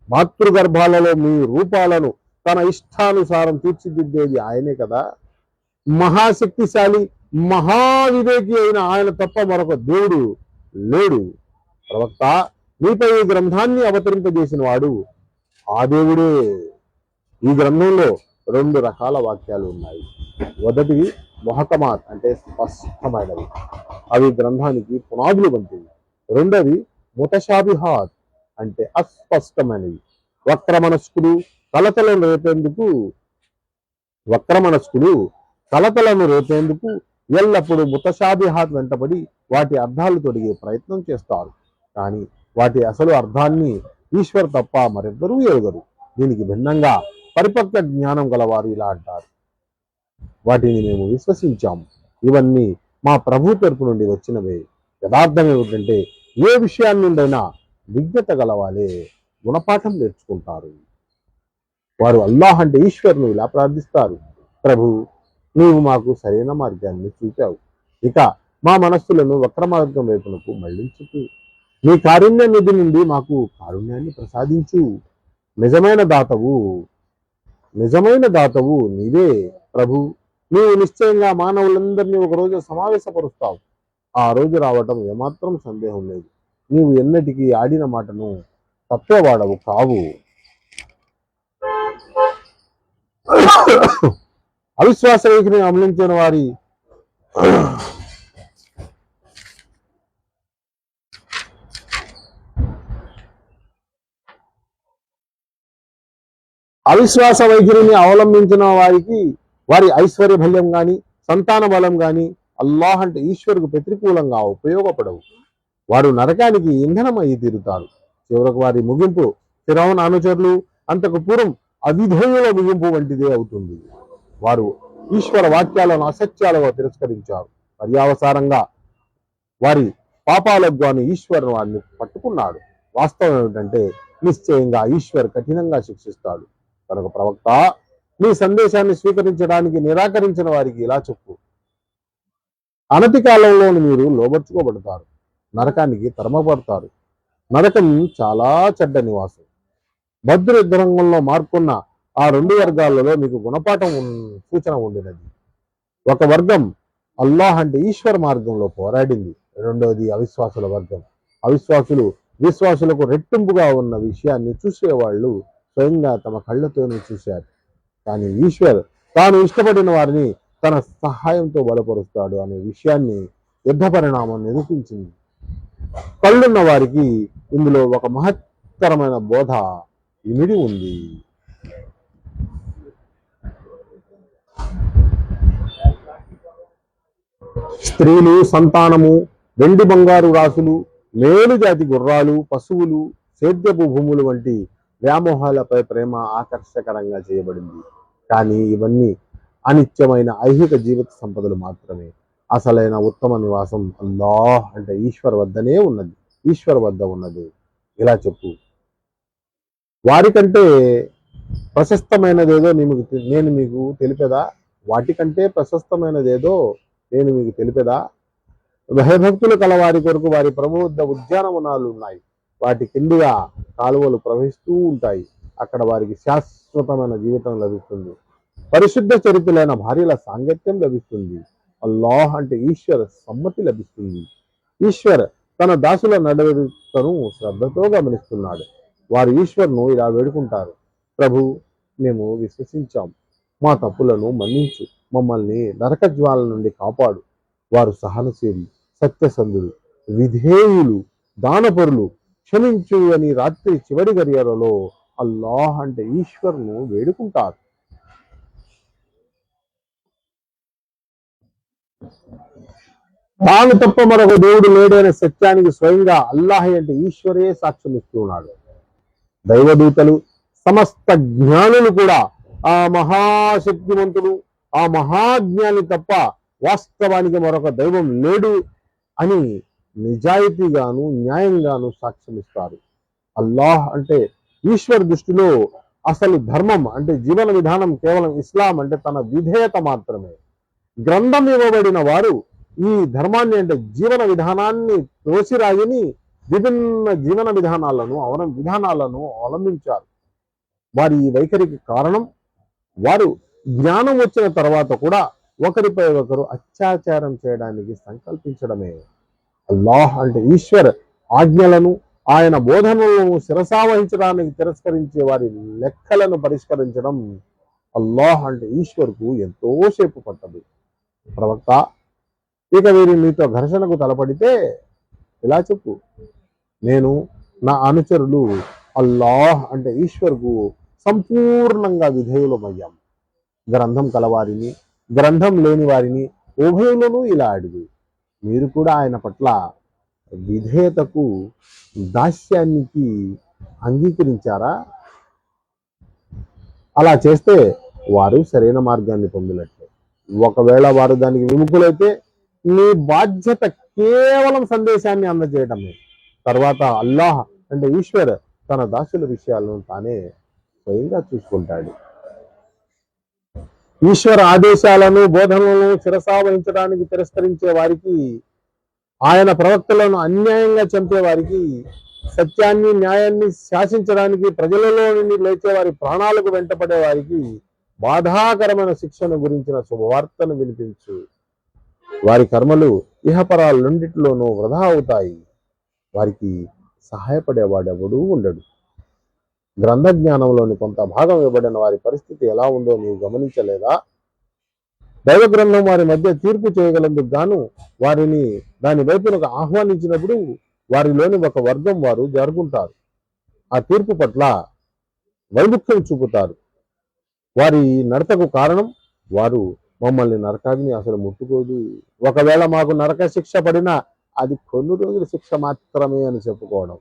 మాతృగర్భాలలో మీ రూపాలను తన ఇష్టానుసారం తీర్చిదిద్దేది ఆయనే కదా. మహాశక్తిశాలి, మహావివేకి అయిన ఆయన తప్ప మరొక దేవుడు లేడు. ప్రవక్త, మీపై ఈ గ్రంథాన్ని అవతరింపజేసిన వాడు ఆ దేవుడే. ఈ గ్రంథంలో 2 రకాల వాక్యాలు ఉన్నాయి. మొదటివి మొహకమాత్ అంటే స్పష్టమైనవి, అవి గ్రంథానికి పునాదులు వంటివి. రెండవి ముతషాబిహాత్ అంటే అస్పష్టమైనవి, వక్రమనస్కులు కలతలను రేపేందుకు ఎల్లప్పుడూ ముతషాబిహాత్ వెంటబడి వాటి అర్థాలు తొడిగే ప్రయత్నం చేస్తారు. కానీ వాటి అసలు అర్థాన్ని ఈశ్వర్ తప్ప మరెవ్వరూ ఎరుగరు. దీనికి భిన్నంగా పరిపక్వ జ్ఞానం గలవారు ఇలా అంటారు: వాటిని మేము విశ్వసించాము, ఇవన్నీ మా ప్రభు తరపు నుండి వచ్చినవే. యథార్థం ఏమిటంటే ఏ విషయాన్ని నుండైనా విజ్ఞత గలవాలే గుణపాఠం నేర్చుకుంటారు. వారు అల్లాహ్ అంటే ఈశ్వర్ను ఇలా ప్రార్థిస్తారు: ప్రభు, నీవు మాకు సరైన మార్గాన్ని చూపావు, ఇక మా మనస్సులను వక్ర మార్గం వైపునకు మళ్లించుతూ నీ కారుణ్య నిధి నుండి మాకు కారుణ్యాన్ని ప్రసాదించు. నిజమైన దాతవు నీవే ప్రభు. నీవు నిశ్చయంగా మానవులందరినీ ఒకరోజు సమావేశపరుస్తావు. ఆ రోజు రావటం ఏమాత్రం సందేహం లేదు. నీవు ఎన్నటికీ ఆడిన మాటను తప్పేవాడవు కావు. అవిశ్వాస వైఖరిని అమలించిన వారి అవిశ్వాస వైఖరిని అవలంబించిన వారికి వారి ఐశ్వర్య బల్యం గాని సంతాన బలం గాని అల్లాహ్ అంటే ఈశ్వరుకు ప్రతికూలంగా ఉపయోగపడవు. వారు నరకానికి ఇంధనమై తీరుతారు. చివరకు వారి ముగింపు ఫిరౌన్ అనుచరులు అంతకు పూర్వం అవిధేయుల ముగింపు వంటిదే అవుతుంది. వారు ఈశ్వర వాక్యాలను అసత్యాలుగా తిరస్కరించారు. పర్యావసారంగా వారి పాపాలకు గాను ఈశ్వర్ వారిని పట్టుకున్నాడు. వాస్తవం ఏమిటంటే నిశ్చయంగా ఈశ్వర్ కఠినంగా శిక్షిస్తాడు. కనుక ప్రవక్త, నీ సందేశాన్ని స్వీకరించడానికి నిరాకరించిన వారికి ఇలా చెప్పు: అనతి కాలంలోని మీరు లోబర్చుకోబడతారు, నరకానికి తరమబడతారు. నరకం చాలా చెడ్డ నివాసం. భద్ర యుద్ధరంగంలో మార్పున్న ఆ 2 వర్గాలలో మీకు గుణపాఠం సూచన ఉండినది. ఒక వర్గం అల్లాహ్ అంటే ఈశ్వర మార్గంలో పోరాడింది. రెండవది అవిశ్వాసుల వర్గం. అవిశ్వాసులు విశ్వాసులకు రెట్టింపుగా ఉన్న విషయాన్ని చూసేవాళ్ళు స్వయంగా తమ కళ్ళతోనే చూశారు. కానీ ఈశ్వర్ తాను ఇష్టపడిన వారిని తన సహాయంతో బలపరుస్తాడు అనే విషయాన్ని యుద్ధ పరిణామం నిరూపించింది. కళ్ళున్న వారికి ఇందులో ఒక మహత్తరమైన బోధ ఇమిడి ఉంది. స్త్రీలు, సంతానము, వెండి బంగారు రాసులు, మేలు జాతి గుర్రాలు, పశువులు, సేద్యపు భూములు వంటి వ్యామోహాలపై ప్రేమ ఆకర్షకరంగా చేయబడింది. కానీ ఇవన్నీ అనిత్యమైన ఐహిక జీవిత సంపదలు మాత్రమే. అసలైన ఉత్తమ నివాసం అల్లాహ్ అంటే ఈశ్వర్ వద్ద ఉన్నది. ఇలా చెప్పు: వాటికంటే ప్రశస్తమైనదేదో నేను మీకు తెలిపేదా? భయభక్తులు కల వారి కొరకు వారి ప్రభు వద్ద ఉద్యానవనాలు ఉన్నాయి. వాటి కిందిగా కాలువలు ప్రవహిస్తూ ఉంటాయి. అక్కడ వారికి శాశ్వతమైన జీవితం లభిస్తుంది. పరిశుద్ధ చరిత్రలైన భార్యల సాంగత్యం లభిస్తుంది. అల్లాహ్ అంటే ఈశ్వర్ సమ్మతి లభిస్తుంది. ఈశ్వర్ తన దాసుల నడవడికను శ్రద్ధతో గమనిస్తున్నాడు. వారు ఈశ్వర్ను ఇలా వేడుకుంటారు: ప్రభు, మేము విశ్వసించాం, మా తప్పులను మన్నించు, మమ్మల్ని నరకజ్వాల నుండి కాపాడు. వారు సహనశీలు, సత్యసంధులు, విధేయులు, దానపరులు. క్షమించు అని రాత్రి చివరి గడియలలో అల్లాహ్ అంటే ఈశ్వర్ను వేడుకుంటారు. తాను తప్ప మరొక దేవుడు లేడైన సత్యానికి స్వయంగా అల్లాహ్ అంటే ఈశ్వరే సాక్ష్యం ఇస్తున్నాడు. దైవదూతలు, సమస్త జ్ఞానులు కూడా ఆ మహాశక్తివంతుడు, ఆ మహాజ్ఞాని తప్ప వాస్తవానికి మరొక దైవం లేడు అని నిజాయితీగాను న్యాయంగాను సాక్ష్యమిస్తారు. అల్లాహ్ అంటే ఈశ్వర్ దృష్టిలో అసలు ధర్మం అంటే జీవన విధానం కేవలం ఇస్లాం అంటే తన విధేయత మాత్రమే. గ్రంథం ఇవ్వబడిన వారు ఈ ధర్మాన్ని అంటే జీవన విధానాన్ని తోసిరాగిని విభిన్న జీవన విధానాలను అవలంబించారు. వారి ఈ వైఖరికి కారణం వారు జ్ఞానం వచ్చిన తర్వాత కూడా ఒకరిపై ఒకరు అత్యాచారం చేయడానికి సంకల్పించడమే. అల్లాహ్ అంటే ఈశ్వర్ ఆజ్ఞలను ఆయన బోధనలను శిరసావహించడానికి తిరస్కరించే వారి లెక్కలను పరిష్కరించడం అల్లాహ్ అంటే ఈశ్వర్కు ఎంతో సేపు పట్టదు. ప్రవక్త, ఇక వీరి మీతో ఘర్షణకు తలపడితే ఇలా చెప్పు, నేను నా అనుచరులు అల్లాహ్ అంటే ఈశ్వర్కు సంపూర్ణంగా విధేయులమయ్యాం. గ్రంథం కలవారిని గ్రంథం లేని వారిని ఉభయులను ఇలా అడుగు, మీరు కూడా ఆయన పట్ల విధేయతకు దాస్యానికి అంగీకరించారా? అలా చేస్తే వారు సరైన మార్గాన్ని పొందినట్లే. ఒకవేళ వారు దానికి విముఖులైతే నీ బాధ్యత కేవలం సందేశాన్ని అందజేయడమే. తర్వాత అల్లాహ్ అంటే ఈశ్వర్ తన దాసుల విషయాలను తానే స్వయంగా చూసుకుంటాడు. ఈశ్వర ఆదేశాలను బోధనలను శిరసావహించడానికి తిరస్కరించే వారికి, ఆయన ప్రవక్తలను అన్యాయంగా చంపే వారికి, సత్యాన్ని న్యాయాన్ని శాసించడానికి ప్రజలలో నుండి లేచే వారి ప్రాణాలకు వెంటపడే వారికి బాధాకరమైన శిక్షను గురించిన శుభవార్తను వినిపించు. వారి కర్మలు ఇహపరాల రెండిటిలోనూ వృధా అవుతాయి. వారికి సహాయపడేవాడెవడూ ఉండడు. గ్రంథ జ్ఞానంలోని కొంత భాగం ఇవ్వబడిన వారి పరిస్థితి ఎలా ఉందో నీవు గమనించలేదా? దైవ గ్రంథం వారి మధ్య తీర్పు చేయగలందుకు గాను వారిని దాని వైపునకు ఆహ్వానించినప్పుడు వారిలోని ఒక వర్గం వారు జరుగుంటారు. ఆ తీర్పు పట్ల వైముఖ్యం చూపుతారు. వారి నడతకు కారణం వారు మమ్మల్ని నరకాగ్ని అసలు ముట్టుకోదు, ఒకవేళ మాకు నరక శిక్ష పడినా అది కొన్ని రోజుల శిక్ష మాత్రమే అని చెప్పుకోవడం.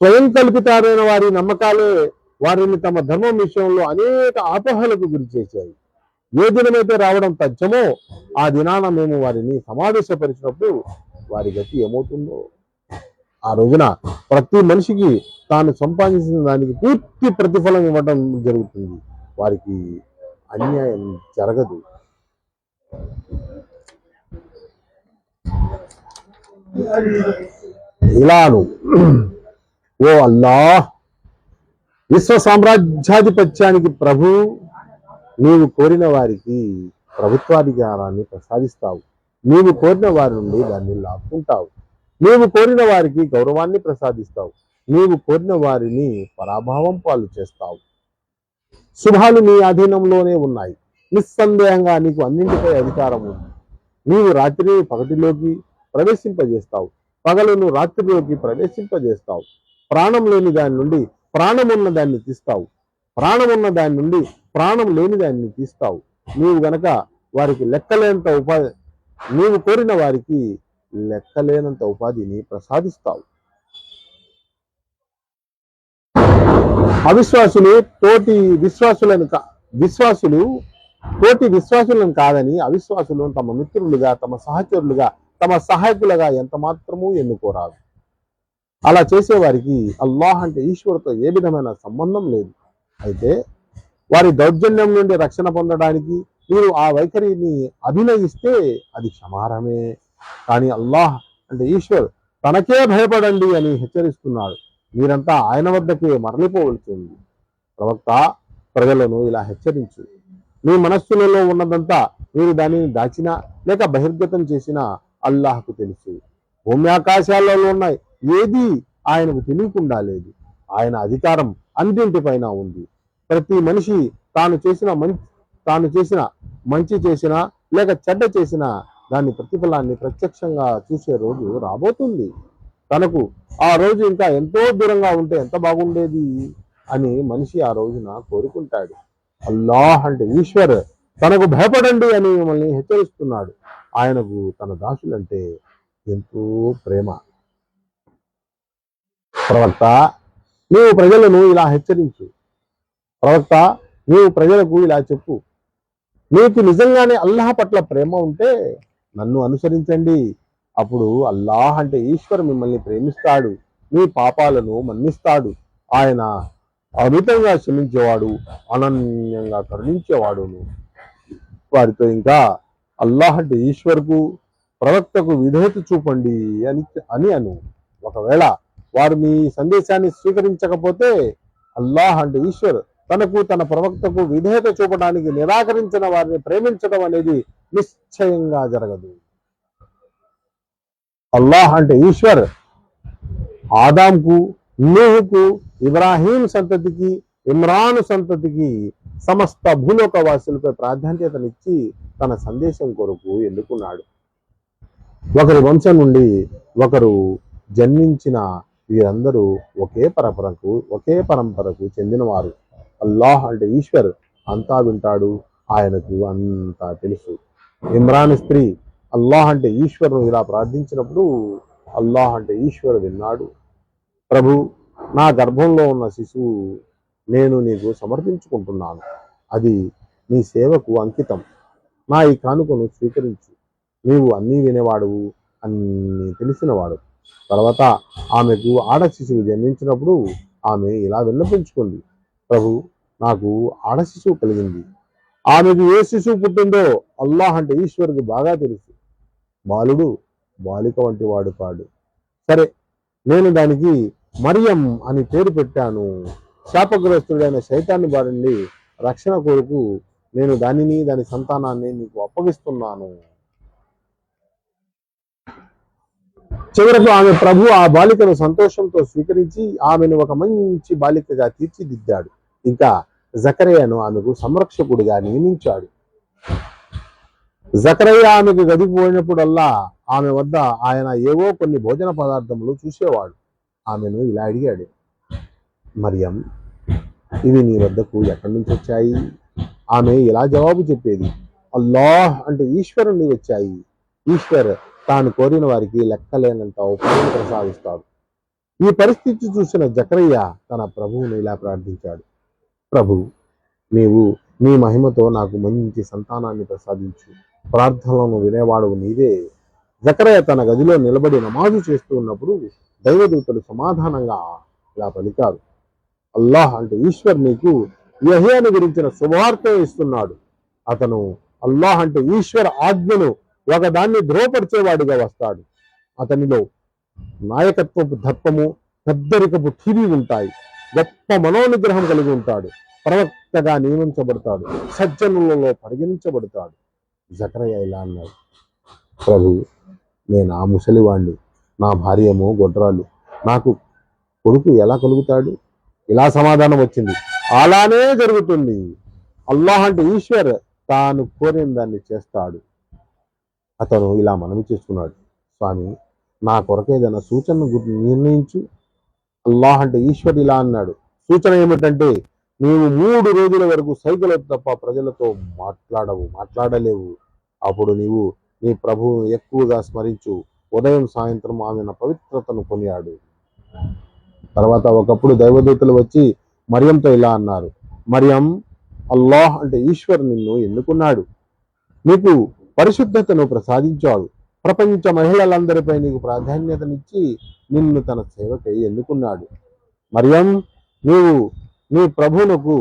స్వయం కల్పితమైన వారి నమ్మకాలే వారిని తమ ధర్మం విషయంలో అనేక ఆపోహలకు గురి చేశాయి. ఏ దినమైతే రావడం తథ్యమో ఆ దినాన మేము వారిని సమావేశపరిచినప్పుడు వారి గతి ఏమవుతుందో. ఆ రోజున ప్రతి మనిషికి తాను సంపాదించిన దానికి పూర్తి ప్రతిఫలం ఇవ్వడం జరుగుతుంది. వారికి అన్యాయం జరగదు. ఇలాను ఓ అల్లాహ్, విశ్వ సామ్రాజ్యాధిపత్యానికి ప్రభు, నీవు కోరిన వారికి ప్రభుత్వాధికారాన్ని ప్రసాదిస్తావు. నీవు కోరిన వారి నుండి దాన్ని లాక్కుంటావు. నీవు కోరిన వారికి గౌరవాన్ని ప్రసాదిస్తావు. నీవు కోరిన వారిని పరాభావం పాలు చేస్తావు. శుభాలు నీ అధీనంలోనే ఉన్నాయి. నిస్సందేహంగా నీకు అన్నింటిపై అధికారం ఉంది. నీవు రాత్రిని పగటిలోకి ప్రవేశింపజేస్తావు, పగలను రాత్రిలోకి ప్రవేశింపజేస్తావు. ప్రాణం లేని దాని నుండి ప్రాణమున్న దాన్ని తీస్తావు, ప్రాణమున్న దాని నుండి ప్రాణం లేని దాన్ని తీస్తావు. నీవు గనక వారికి లెక్కలేనంత ఉపాధి, నీవు కోరిన వారికి లెక్కలేనంత ఉపాధిని ప్రసాదిస్తావు. అవిశ్వాసులు తోటి విశ్వాసులను కాదని అవిశ్వాసులు తమ మిత్రులుగా, తమ సహచరులుగా, తమ సహాయకులుగా ఎంత మాత్రమూ ఎన్నుకోరాదు. అలా చేసేవారికి అల్లాహ్ అంటే ఈశ్వరుతో ఏ విధమైన సంబంధం లేదు. అయితే వారి దౌర్జన్యం నుండి రక్షణ పొందడానికి మీరు ఆ వైఖరిని అభినయిస్తే అది క్షమారమే. కానీ అల్లాహ్ అంటే ఈశ్వర్ తనకే భయపడండి అని హెచ్చరిస్తున్నాడు. మీరంతా ఆయన వద్దకే మరలిపోవలసింది. ప్రవక్త, ప్రజలను ఇలా హెచ్చరించు, మీ మనస్సులలో ఉన్నదంతా మీరు దానిని దాచినా లేక బహిర్గతం చేసినా అల్లాహ్కు తెలుసు. భూమి ఆకాశాలలో ఉన్నాయి, ఏది ఆయనకు తెలియకుండా లేదు. ఆయన అధికారం అన్నింటిపైన ఉంది. ప్రతి మనిషి తాను చేసిన మంచి చేసినా లేక చెడ్డ చేసినా దాని ప్రతిఫలాన్ని ప్రత్యక్షంగా చూసే రోజు రాబోతుంది. తనకు ఆ రోజు ఇంకా ఎంతో దూరంగా ఉంటే ఎంత బాగుండేది అని మనిషి ఆ రోజున కోరుకుంటాడు. అల్లాహ్ అంటే ఈశ్వర్ తనకు భయపడండి అని మిమ్మల్ని హెచ్చరిస్తున్నాడు. ఆయనకు తన దాసులంటే ఎంతో ప్రేమ. ప్రవక్త, నీవు ప్రజలను ఇలా హెచ్చరించు. ప్రవక్త, నీవు ప్రజలకు ఇలా చెప్పు, మీకు నిజంగానే అల్లాహ్ పట్ల ప్రేమ ఉంటే నన్ను అనుసరించండి. అప్పుడు అల్లాహ్ అంటే ఈశ్వర్ మిమ్మల్ని ప్రేమిస్తాడు, మీ పాపాలను మన్నిస్తాడు. ఆయన అమితంగా క్షమించేవాడు, అనన్యంగా కరుణించేవాడును. వారితో ఇంకా అల్లాహ్ అంటే ఈశ్వర్కు, ప్రవక్తకు విధేయత చూపండి అని అని అను. ఒకవేళ వారు మీ సందేశాన్ని స్వీకరించకపోతే అల్లాహ్ అంటే ఈశ్వర్ తనకు తన ప్రవక్తకు విధేయత చూపడానికి నిరాకరించిన వారిని ప్రేమించడం అనేది నిశ్చయంగా జరగదు. అల్లాహ్ అంటే ఈశ్వర్ ఆదాంకు, నూహుకు, ఇబ్రాహీం సంతతికి, ఇమ్రాను సంతతికి, సమస్త భూలోక వాసులపై ప్రాధాన్యతనిచ్చి తన సందేశం కొరకు ఎన్నుకున్నాడు. ఒకరి వంశం నుండి ఒకరు జన్మించిన వీరందరూ ఒకే పరంపరకు చెందినవారు. అల్లాహ్ అంటే ఈశ్వర్ అంతా వింటాడు, ఆయనకు అంతా తెలుసు. ఇమ్రాన్ స్త్రీ అల్లాహ్ అంటే ఈశ్వరును ఇలా ప్రార్థించినప్పుడు అల్లాహ్ అంటే ఈశ్వరు విన్నాడు. ప్రభు, నా గర్భంలో ఉన్న శిశువు నేను నీకు సమర్పించుకుంటున్నాను. అది నీ సేవకు అంకితం. నా ఈ కానుకను స్వీకరించు. నీవు అన్నీ వినేవాడువు, అన్నీ తెలిసినవాడు. తర్వాత ఆమెకు ఆడ శిశువు జన్మించినప్పుడు ఆమె ఇలా విన్నపించుకుంది, ప్రభు, నాకు ఆడ శిశువు కలిగింది. ఆమెకు ఏ శిశువు పుట్టిందో అల్లాహ్ అంటే ఈశ్వరుకు బాగా తెలుసు. బాలుడు బాలిక వంటి వాడు కాడు. సరే, నేను దానికి మరియం అని పేరు పెట్టాను. శాపగ్రస్తుడైన శైతాన్ని బారి నుండి రక్షణ కొరకు నేను దానిని దాని సంతానాన్ని నీకు అప్పగిస్తున్నాను. చివరకు ఆమె ప్రభు ఆ బాలికను సంతోషంతో స్వీకరించి ఆమెను ఒక మంచి బాలికగా తీర్చిదిద్దాడు. ఇంకా జకరయ్యను ఆమెకు సంరక్షకుడిగా నియమించాడు. జకరయ్య ఆమెకు గదికి పోయినప్పుడల్లా ఆమె వద్ద ఆయన ఏవో కొన్ని భోజన పదార్థములు చూసేవాడు. ఆమెను ఇలా అడిగాడు, మరియం, ఇవి నీ వద్దకు ఎక్కడి నుంచి వచ్చాయి? ఆమె ఇలా జవాబు చెప్పేది, అల్లాహ్ అంటే ఈశ్వరు నుండి వచ్చాయి. ఈశ్వర్ తాను కోరిన వారికి లెక్కలేనంత ఉపయోగం ప్రసాదిస్తాడు. ఈ పరిస్థితి చూసిన జకరయ్య తన ప్రభువును ఇలా ప్రార్థించాడు, ప్రభు, నీవు నీ మహిమతో నాకు మంచి సంతానాన్ని ప్రసాదించు. ప్రార్థనలను వినేవాడు నీవే. జకరయ్య తన గదిలో నిలబడి నమాజు చేస్తూ ఉన్నప్పుడు దైవదూతలు సమాధానంగా ఇలా పలికారు, అల్లాహ్ అంటే ఈశ్వర్ నీకు యెహయాను గురించిన శుభవార్త ఇస్తున్నాడు. అతను అల్లాహ్ అంటే ఈశ్వర్ ఆజ్ఞను ఒకదాన్ని ధ్రువపరిచేవాడిగా వస్తాడు. అతనిలో నాయకత్వపు దర్పము, పెద్దరికపు ఠీవి ఉంటాయి. గొప్ప మనోనిగ్రహం కలిగి ఉంటాడు. ప్రవక్తగా నియమించబడతాడు. సజ్జనులలో పరిగణించబడతాడు. జకరయ్య ఇలా అన్నాడు, ప్రభు, నేను ఆ ముసలివాణ్ణి, నా భార్యేమో గొడ్రాలు, నాకు కొడుకు ఎలా కలుగుతాడు? ఇలా సమాధానం వచ్చింది, అలానే జరుగుతుంది. అల్లాహ్ అంటే ఈశ్వర్ తాను కోరిన దాన్ని చేస్తాడు. అతను ఇలా మనవి చేసుకున్నాడు, స్వామి, నా కొరకేదైనా సూచనను నిర్ణయించు. అల్లాహ్ అంటే ఈశ్వర్ ఇలా అన్నాడు, సూచన ఏమిటంటే నీవు 3 రోజుల వరకు సైకిల్ తప్ప ప్రజలతో మాట్లాడలేవు. అప్పుడు నీవు నీ ప్రభువును ఎక్కువగా స్మరించు. ఉదయం సాయంత్రం ఆమెన పవిత్రతను కొనియాడు. తర్వాత ఒకప్పుడు దైవదూతలు వచ్చి మరియంతో ఇలా అన్నారు, మరియం, అల్లాహ్ అంటే ఈశ్వర్ నిన్ను ఎన్నుకున్నాడు, నీకు పరిశుద్ధతను ప్రసాదించాడు. ప్రపంచ మహిళలందరిపై నీకు ప్రాధాన్యతనిచ్చి నిన్ను తన సేవకై ఎన్నుకున్నాడు. మరియం, నీవు నీ ప్రభువునకు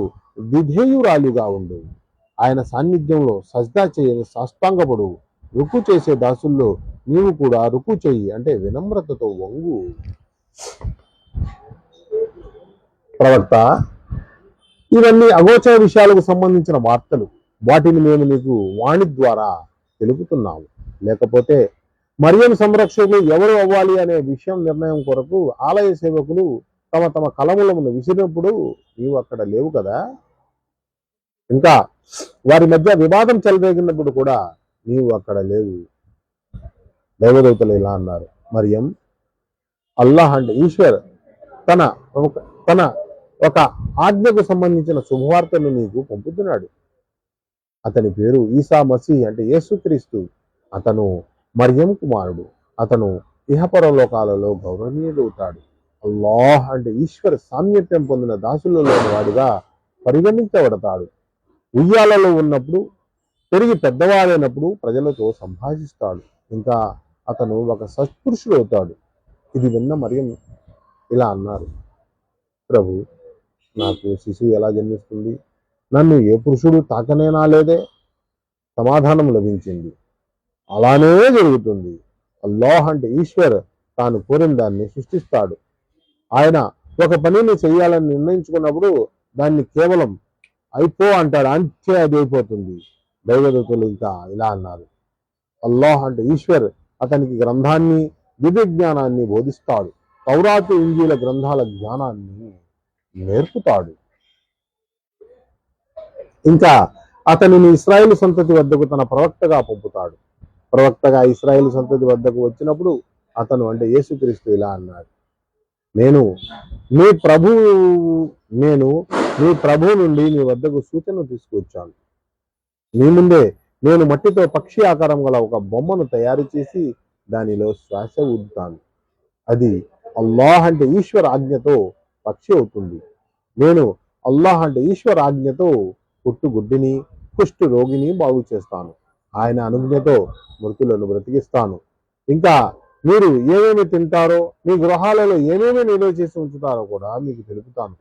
విధేయురాలుగా ఉండు. ఆయన సాన్నిధ్యంలో సజ్దా చేయని సాష్టాంగపడు. రుకు చేసే దాసుల్లో నీవు కూడా రుకు చెయ్యి, అంటే వినమ్రతతో వంగు. ప్రవక్త, ఇవన్నీ అగోచర విషయాలకు సంబంధించిన వార్తలు. వాటిని మేము నీకు వాణి ద్వారా తెలుపుతున్నాము. లేకపోతే మరియం సంరక్షకులు ఎవరు అవ్వాలి అనే విషయం నిర్ణయం కొరకు ఆలయ సేవకులు తమ తమ కలములను విసిరినప్పుడు నీవు అక్కడ లేవు కదా. ఇంకా వారి మధ్య వివాదం చెలరేగినప్పుడు కూడా నీవు అక్కడ లేవు. దైవదూతలు ఇలా అన్నారు, మరియం, అల్లాహ్ అంటే ఈశ్వర్ తన ఒక ఆజ్ఞకు సంబంధించిన శుభవార్తను నీకు పంపుతున్నాడు. అతని పేరు ఈసా మసీహ్ అంటే యేసుక్రీస్తు. అతను మరియం కుమారుడు. అతను ఇహపరలోకాలలో గౌరవనీయుడవుతాడు. అల్లాహ్ అంటే ఈశ్వర్ సామ్యత్యం పొందిన దాసులలోని వాడిగా పరిగణించబడతాడు. ఉయ్యాలలో ఉన్నప్పుడు పెరిగి పెద్దవాడైనప్పుడు ప్రజలతో సంభాషిస్తాడు. ఇంకా అతను ఒక సత్పురుషుడు అవుతాడు. ఇది విన్న మరియం ఇలా అన్నారు, ప్రభు, నాకు శిశువు ఎలా జన్మిస్తుంది? నన్ను ఏ పురుషుడు తాకనేనా లేదే? సమాధానం లభించింది. అలానే జరుగుతుంది. అల్లాహ్ అంటే ఈశ్వర్ తాను కోరిన దాన్ని సృష్టిస్తాడు. ఆయన ఒక పనిని చేయాలని నిర్ణయించుకున్నప్పుడు దాన్ని కేవలం అయిపో అంటాడు, అంతే అది అయిపోతుంది. దైవదూతలు ఇంకా ఇలా అన్నారు, అల్లాహ్ అంటే ఈశ్వర్ అతనికి గ్రంథాన్ని, దివ్య జ్ఞానాన్ని బోధిస్తాడు. తౌరాతు, ఇంజీల గ్రంథాల జ్ఞానాన్ని నేర్పుతాడు. ఇంకా అతనిని ఇశ్రాయేలు సంతతి వద్దకు తన ప్రవక్తగా పంపుతాడు. ప్రవక్తగా ఇశ్రాయేలు సంతతి వద్దకు వచ్చినప్పుడు అతను అంటే యేసుక్రీస్తు ఇలా అన్నాడు, నేను మీ ప్రభు నుండి మీ వద్దకు సూచన తీసుకువచ్చాను. మీ ముందే నేను మట్టితో పక్షి ఆకారం గల ఒక బొమ్మను తయారు చేసి దానిలో శ్వాస ఊదుతాను. అది అల్లాహ్ అంటే ఈశ్వర్ ఆజ్ఞతో పక్షి అవుతుంది. నేను అల్లాహ్ అంటే ఈశ్వర్ ఆజ్ఞతో పుట్టుగుడ్డిని, కుష్టు రోగిని బాగు చేస్తాను. ఆయన అనుజ్ఞతో మృతులను బ్రతికిస్తాను. ఇంకా మీరు ఏమేమి తింటారో, మీ గృహాలలో ఏమేమి నిల్వ చేసి ఉంచుతారో కూడా మీకు తెలుపుతాను.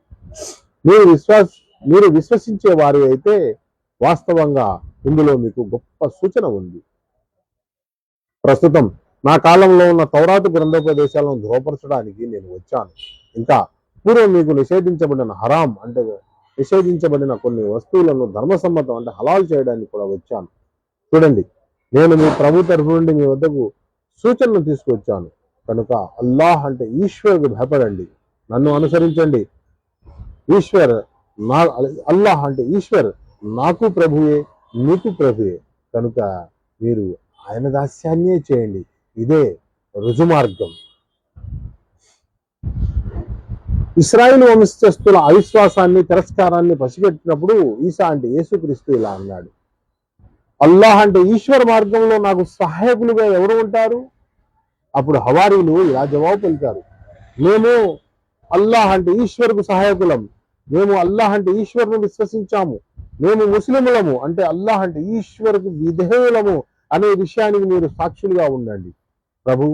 మీరు విశ్వసించే వారి అయితే వాస్తవంగా ఇందులో మీకు గొప్ప సూచన ఉంది. ప్రస్తుతం నా కాలంలో ఉన్న తౌరాతు గ్రంథోపదేశాలను ధృవపరచడానికి నేను వచ్చాను. ఇంకా పూర్వం మీకు నిషేధించబడిన హరాం అంటే నిషేధించబడిన కొన్ని వస్తువులను ధర్మసమ్మతం అంటే హలాల్ చేయడానికి కూడా వచ్చాను. చూడండి, నేను మీ ప్రభు తరఫు నుండి మీ వద్దకు సూచనను తీసుకొచ్చాను. కనుక అల్లాహ్ అంటే ఈశ్వర్కు భయపడండి, నన్ను అనుసరించండి. అల్లాహ్ అంటే ఈశ్వర్ నాకు ప్రభువే, మీకు ప్రభువే. కనుక మీరు ఆయన దాస్యాన్నే చేయండి. ఇదే రుజుమార్గం. ఇశ్రాయేలు వంశస్థుల అవిశ్వాసాన్ని, తిరస్కారాన్ని పసిగట్టినప్పుడు ఈసా అంటే యేసుక్రీస్తు ఇలా అన్నాడు, అల్లాహ్ అంటే ఈశ్వర మార్గంలో నాకు సహాయకులుగా ఎవరు ఉంటారు? అప్పుడు హవారీలు ఇలా జవాబు పలికారు, మేము అల్లాహ్ అంటే ఈశ్వర్కు సహాయకులం, మేము అల్లాహ్ అంటే ఈశ్వర్ను విశ్వసించాము, మేము ముస్లిములము అంటే అల్లాహ్ అంటే ఈశ్వర్కు విధేయులము అనే విషయానికి మీరు సాక్షులుగా ఉండండి. ప్రభు,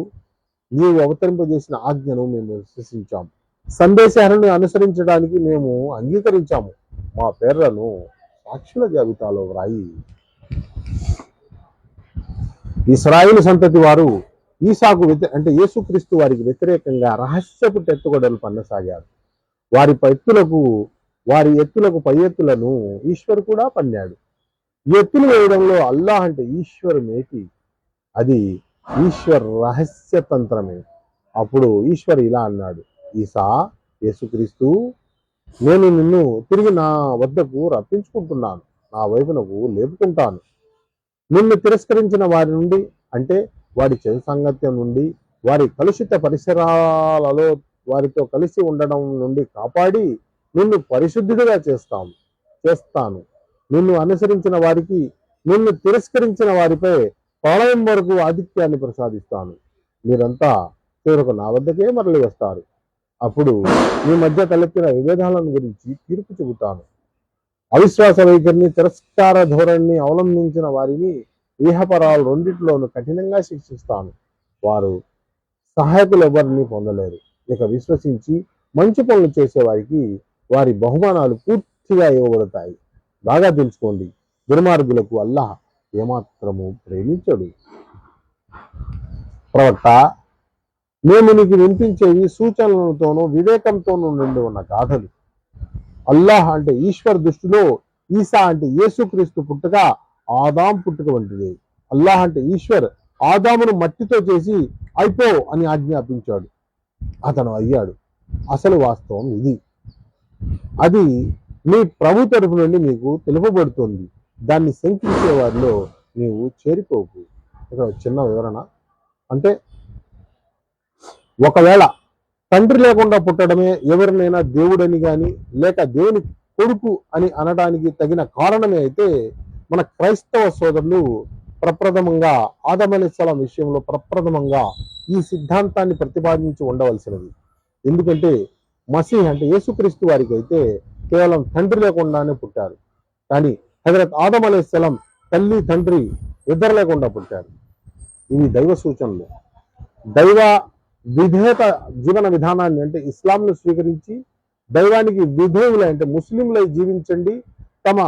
నీవు అవతరింపజేసిన ఆజ్ఞను మేము విశ్వసించాము, సందేశాలను అనుసరించడానికి మేము అంగీకరించాము. మా పేర్లను సాక్షుల జాబితాలో వ్రాయి. ఇశ్రాయేలు సంతతి వారు ఈసాకు అంటే యేసుక్రీస్తు వారికి వ్యతిరేకంగా రహస్యపు ఎత్తుగడలు పన్నసాగారు. వారి ఎత్తులకు పై ఎత్తులను ఈశ్వర్ కూడా పన్నాడు. ఎత్తులు వేయడంలో అల్లాహ్ అంటే ఈశ్వర్ మేటి, అది ఈశ్వర్ రహస్య తంత్రమే. అప్పుడు ఈశ్వర్ ఇలా అన్నాడు, ఈసా, యేసుక్రీస్తు, నేను నిన్ను తిరిగి నా వద్దకు రప్పించుకుంటున్నాను, నా వైపునకు లేపుకుంటాను. నిన్ను తిరస్కరించిన వారి నుండి అంటే వారి చెడు సాంగత్యం నుండి, వారి కలుషిత పరిసరాలలో వారితో కలిసి ఉండడం నుండి కాపాడి నిన్ను పరిశుద్ధుడిగా చేస్తాను. నిన్ను అనుసరించిన వారికి, నిన్ను తిరస్కరించిన వారిపై ప్రళయం వరకు ఆధిక్యాన్ని ప్రసాదిస్తాను. మీరంతా చివరకు నా వద్దకే మరలి వస్తారు. అప్పుడు మీ మధ్య తలెత్తిన విభేదాలను గురించి తీర్పు చెబుతాను. అవిశ్వాస వైఖరిని, తిరస్కార ధోరణిని అవలంబించిన వారిని ఈహపరాలు రెండిట్లోనూ కఠినంగా శిక్షిస్తాను. వారు సహాయకులు ఎవరిని పొందలేరు. ఇక విశ్వసించి మంచి పనులు చేసే వారికి వారి బహుమానాలు పూర్తిగా ఇవ్వబడతాయి. బాగా తెలుసుకోండి, దుర్మార్గులకు అల్లాహ్ ఏమాత్రము ప్రేమించడు. ప్రవక్త, మేము నీకు వినిపించేవి సూచనలతోనూ వివేకంతోనూ నిండి ఉన్న గాథలు. అల్లాహ్ అంటే ఈశ్వర్ దృష్టిలో ఈసా అంటే యేసుక్రీస్తు పుట్టుక ఆదాం పుట్టుక వంటిది. అల్లాహ్ అంటే ఈశ్వర్ ఆదామును మట్టితో చేసి అయిపో అని ఆజ్ఞాపించాడు, అతను అయ్యాడు. అసలు వాస్తవం ఇది. అది మీ ప్రభు తరఫు నుండి మీకు తెలుపబడుతుంది. దాన్ని శంకించే వారిలో నీవు చేరిపోకు. ఇక్కడ చిన్న వివరణ, అంటే ఒకవేళ తండ్రి లేకుండా పుట్టడమే ఎవరినైనా దేవుడని కానీ లేక దేవుని కొడుకు అని అనడానికి తగిన కారణమే అయితే మన క్రైస్తవ సోదరులు ప్రప్రథమంగా ఆదం అలైహిస్సలాం విషయంలో ప్రప్రథమంగా ఈ సిద్ధాంతాన్ని ప్రతిపాదించి ఉండవలసినది. ఎందుకంటే మసీహ్ అంటే యేసుక్రీస్తు వారికి అయితే కేవలం తండ్రి లేకుండానే పుట్టారు. కానీ హజరత్ ఆదం అలైహిస్సలాం తల్లి తండ్రి ఇద్దరు లేకుండా పుట్టారు. ఇవి దైవ సూచనలు. దైవ విధేయత జీవన విధానాన్ని అంటే ఇస్లాంను స్వీకరించి దైవానికి విధేయులై అంటే ముస్లింలై జీవించండి. తమ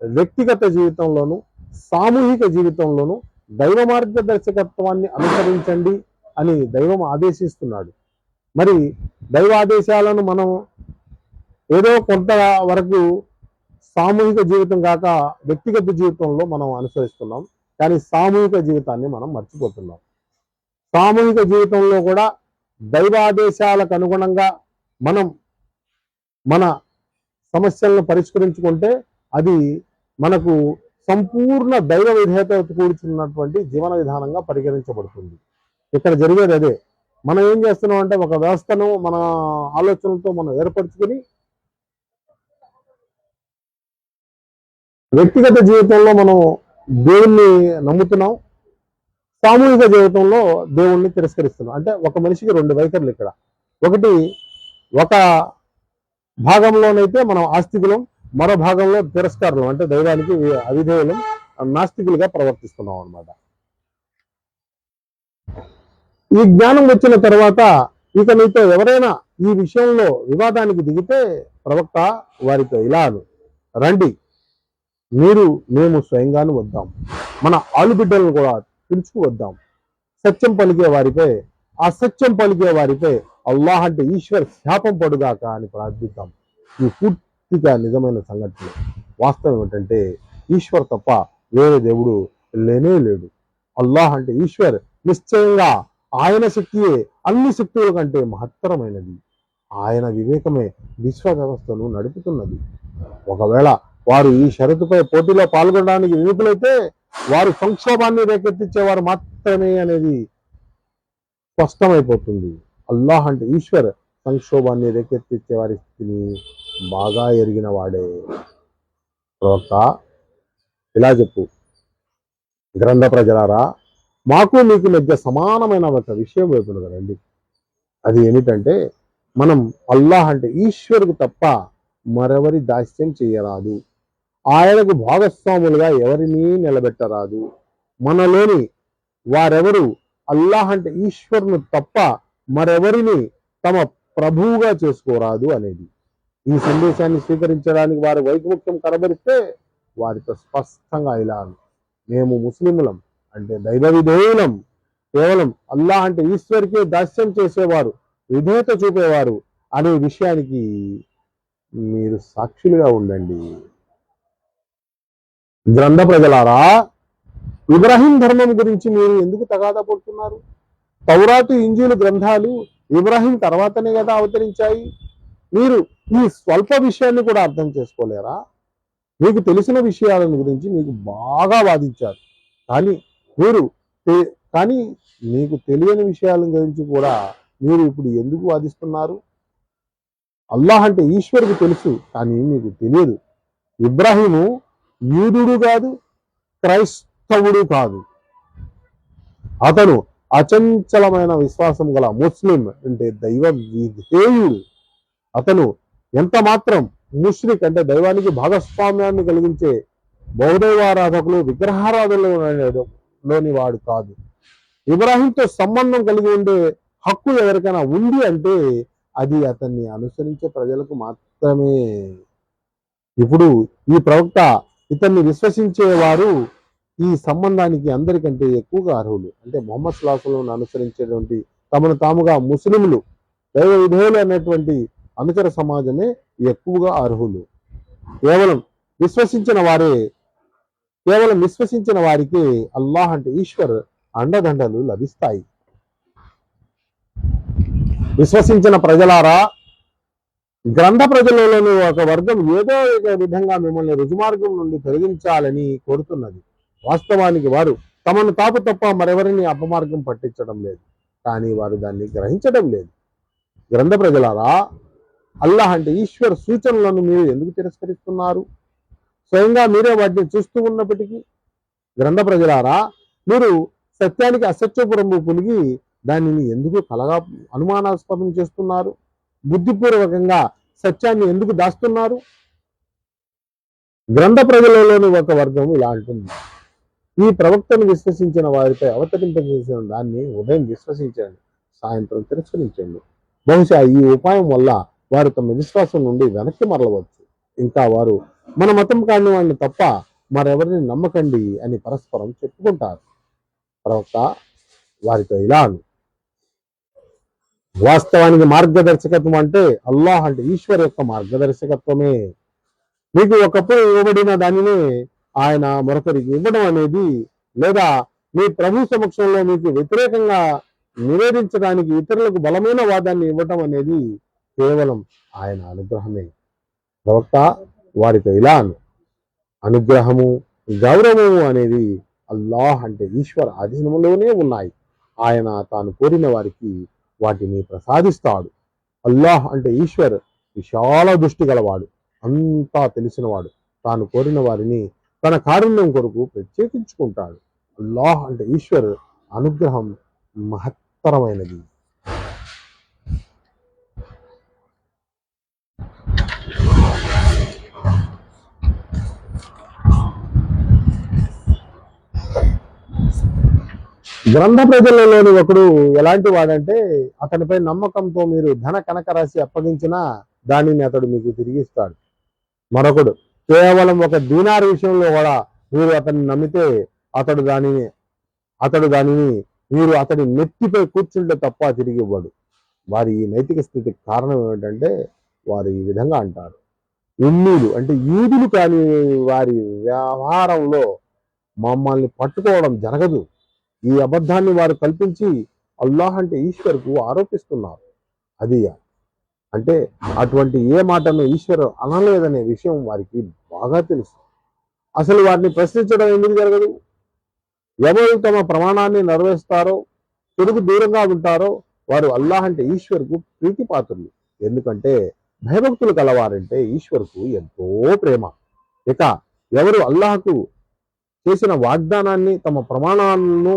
వ్యక్తిగత జీవితంలోనూ సామూహిక జీవితంలోనూ దైవ మార్గదర్శకత్వాన్ని అనుసరించండి అని దైవం ఆదేశిస్తున్నాడు. మరి దైవ ఆదేశాలను మనం ఏదో కొంత వరకు సామూహిక జీవితం కాక వ్యక్తిగత జీవితంలో మనం అనుసరిస్తున్నాం. కానీ సామూహిక జీవితాన్ని మనం మర్చిపోతున్నాం. సామూహిక జీవితంలో కూడా దైవాదేశాలకు అనుగుణంగా మనం మన సమస్యలను పరిష్కరించుకుంటే అది మనకు సంపూర్ణ దైవ విధేయతతో కూర్చున్నటువంటి జీవన విధానంగా పరిగణించబడుతుంది. ఇక్కడ జరిగేది అదే. మనం ఏం చేస్తున్నాం అంటే ఒక వ్యవస్థను మన ఆలోచనలతో మనం ఏర్పరచుకుని వ్యక్తిగత జీవితంలో మనం దేవుణ్ణి నమ్ముతున్నాం, సామూహిక జీవితంలో దేవుణ్ణి తిరస్కరిస్తున్నాం. అంటే ఒక మనిషికి రెండు వైఖరులు ఇక్కడ. ఒకటి, ఒక భాగంలోనైతే మనం ఆస్తికులం, మరో భాగంలో తిరస్కారులం అంటే దైవానికి అవిధేయులం, నాస్తికులుగా ప్రవర్తిస్తున్నాం అన్నమాట. ఈ జ్ఞానం వచ్చిన తర్వాత ఇక మీతో ఎవరైనా ఈ విషయంలో వివాదానికి దిగితే ప్రవక్త వారితో ఇలా అను, రండి మేము స్వయంగాను వద్దాం, మన ఆలుబిడ్డలను కూడా పిలుచుకు వద్దాం. సత్యం పలికే వారిపై అసత్యం పలికే వారిపై అల్లాహ్ అంటే ఈశ్వర్ శాపం పడుగాక అని ప్రార్థిద్దాం. ఈ పూర్తిగా నిజమైన సంఘటన. వాస్తవం ఏంటంటే ఈశ్వర్ తప్ప వేరే దేవుడు లేనే లేడు. అల్లాహ్ అంటే ఈశ్వర్, నిశ్చయంగా ఆయన శక్తియే అన్ని శక్తుల కంటే మహత్తరమైనది. ఆయన వివేకమే విశ్వ వ్యవస్థను నడుపుతున్నది. ఒకవేళ వారు ఈ షరతుపై పోటీలో పాల్గొనడానికి విముఖులైతే వారు సంక్షోభాన్ని రేకెత్తించేవారు మాత్రమే అనేది స్పష్టమైపోతుంది. అల్లాహ్ అంటే ఈశ్వర్ సంక్షోభాన్ని రేకెత్తించే వారి స్థితిని బాగా ఎరిగిన వాడే. ప్రవక్త ఇలా చెప్పు, గ్రంథ ప్రజలారా, మాకు మీకు మధ్య సమానమైన ఒక విషయం వెళ్తుంది కదండి. అది ఏమిటంటే మనం అల్లాహ్ అంటే ఈశ్వరుకు తప్ప మరెవరి దాస్యం చేయరాదు, ఆయనకు భాగస్వాములుగా ఎవరినీ నిలబెట్టరాదు. మనలోని వారెవరు అల్లాహ్ అంటే ఈశ్వరును తప్ప మరెవరిని తమ ప్రభువుగా చేసుకోరాదు అనేది. ఈ సందేశాన్ని స్వీకరించడానికి వారి వైముఖ్యం కనబరిస్తే వారితో స్పష్టంగా ఇలా, మేము ముస్లింలం అంటే దైవ విధేయులం, కేవలం అల్లాహ్ అంటే ఈశ్వరికే దాస్యం చేసేవారు, విధేయత చూపేవారు అనే విషయానికి మీరు సాక్షులుగా ఉండండి. గ్రంథ ప్రజలారా, ఇబ్రాహీం ధర్మం గురించి మీరు ఎందుకు తగాదా పడుతున్నారు? తౌరాతు ఇంజీలు గ్రంథాలు ఇబ్రాహీం తర్వాతనే కదా అవతరించాయి. మీరు ఈ స్వల్ప విషయాన్ని కూడా అర్థం చేసుకోలేరా? మీకు తెలిసిన విషయాలను గురించి మీకు బాగా వాదించారు, కానీ మీకు తెలియని విషయాల గురించి కూడా మీరు ఇప్పుడు ఎందుకు వాదిస్తున్నారు? అల్లాహ్ అంటే ఈశ్వరుకు తెలుసు, కానీ మీకు తెలియదు. ఇబ్రాహీము యూదుడు కాదు, క్రైస్తవుడు కాదు. అతను అచంచలమైన విశ్వాసం గల ముస్లిం అంటే దైవ విధేయుడు. అతను ఎంత మాత్రం ముష్రిక్ అంటే దైవానికి భాగస్వామ్యాన్ని కలిగించే బౌద్ధవారాధకులు విగ్రహారాధనలోని వాడు కాదు. ఇబ్రాహీంతో సంబంధం కలిగి ఉండే హక్కు ఎవరికైనా ఉంది అంటే అది అతన్ని అనుసరించే ప్రజలకు మాత్రమే. ఇప్పుడు ఈ ప్రవక్త ఇతన్ని విశ్వసించేవారు ఈ సంబంధానికి అందరికంటే ఎక్కువగా అర్హులు. అంటే మొహమ్మద్ సల్లాహును అనుసరించేటువంటి తమను తాముగా ముస్లింలు, దైవ విధేయులు అనేటువంటి అనుచర సమాజమే ఎక్కువగా అర్హులు. కేవలం విశ్వసించిన వారికి అల్లాహ్ అంటే ఈశ్వర్ అండదండలు లభిస్తాయి. విశ్వసించిన ప్రజలారా, గ్రంథ ప్రజలలోని ఒక వర్గం ఏదో ఒక విధంగా మిమ్మల్ని రుజుమార్గం నుండి తొలగించాలని కోరుతున్నది. వాస్తవానికి వారు తమను తాపు తప్ప మరెవరిని అపమార్గం పట్టించడం లేదు, కానీ వారు దాన్ని గ్రహించడం లేదు. గ్రంథ ప్రజలారా, అల్లాహ్ అంటే ఈశ్వర్ సూచనలను మీరు ఎందుకు తిరస్కరిస్తున్నారు? స్వయంగా మీరే వాటిని చూస్తూ ఉన్నప్పటికీ. గ్రంథ ప్రజలారా, మీరు సత్యానికి అసత్యపు రంగు పులిగి దానిని ఎందుకు అనుమానాస్పదం చేస్తున్నారు? బుద్ధిపూర్వకంగా సత్యాన్ని ఎందుకు దాస్తున్నారు? గ్రంథ ప్రజలలోని ఒక వర్గం ఇలా అంటుంది, ఈ ప్రవక్తను విశ్వసించిన వారిపై అవతరింపజేసిన దాన్ని ఉదయం విశ్వసించండి, సాయంత్రం తిరస్కరించండి. బహుశా ఈ ఉపాయం వల్ల వారు తమ విశ్వాసం నుండి వెనక్కి మరలవచ్చు. ఇంకా వారు మన మతం కాని వాళ్ళని తప్ప మరెవరిని నమ్మకండి అని పరస్పరం చెప్పుకుంటారు. ప్రవక్త వారితో ఇలా అను, వాస్తవానికి మార్గదర్శకత్వం అంటే అల్లాహ్ అంటే ఈశ్వర్ యొక్క మార్గదర్శకత్వమే. మీకు ఒకప్పుడు ఇవ్వబడిన దానిని ఆయన మరొకరికి ఇవ్వడం అనేది, లేదా మీ ప్రభు సమక్షంలో మీకు వ్యతిరేకంగా నివేదించడానికి ఇతరులకు బలమైన వాదాన్ని ఇవ్వటం అనేది కేవలం ఆయన అనుగ్రహమే. ప్రవక్త వారితో ఇలా అను, అనుగ్రహము, గౌరవము అనేది అల్లాహ్ అంటే ఈశ్వర్ అధీనంలోనే ఉన్నాయి. ఆయన తాను కోరిన వారికి వాటిని ప్రసాదిస్తాడు. అల్లాహ్ అంటే ఈశ్వర్ విశాల దృష్టి గలవాడు, అంతా తెలిసినవాడు. తాను కోరిన వారిని తన కారుణ్యం కొరకు ప్రత్యేకించుకుంటాడు. అల్లాహ్ అంటే ఈశ్వర్ అనుగ్రహం మహత్తరమైనది. గ్రంథ ప్రజలలోని ఒకడు ఎలాంటి వాడంటే, అతనిపై నమ్మకంతో మీరు ధన కనక రాశి అప్పగించినా దానిని అతడు మీకు తిరిగిస్తాడు. మరొకడు కేవలం ఒక దీనార్ విషయంలో కూడా మీరు అతన్ని నమ్మితే అతడు దానిని మీరు అతడి నెత్తిపై కూర్చుంటే తప్ప తిరిగి ఇవ్వడు. వారి ఈ నైతిక స్థితికి కారణం ఏమిటంటే, వారు ఈ విధంగా అంటారు, ఉమ్మీలు అంటే యూదులు కాని వారి వ్యవహారంలో మమ్మల్ని పట్టుకోవడం జరగదు. ఈ అబద్ధాన్ని వారు కల్పించి అల్లాహ్ అంటే ఈశ్వర్కు ఆరోపిస్తున్నారు. అది అంటే అటువంటి ఏ మాటను ఈశ్వరు అనలేదనే విషయం వారికి బాగా తెలుసు. అసలు వారిని ప్రశ్నించడం ఎందుకు జరగదు? ఎవరు తమ ప్రమాణాన్ని నెరవేరుస్తారో, చెడుకు దూరంగా ఉంటారో వారు అల్లాహ్ అంటే ఈశ్వర్కు ప్రీతిపాత్రులు. ఎందుకంటే భయభక్తులు కలవారంటే ఈశ్వర్కు ఎంతో ప్రేమ. ఇక ఎవరు అల్లాహకు చేసిన వాగ్దానాన్ని తమ ప్రమాణాలను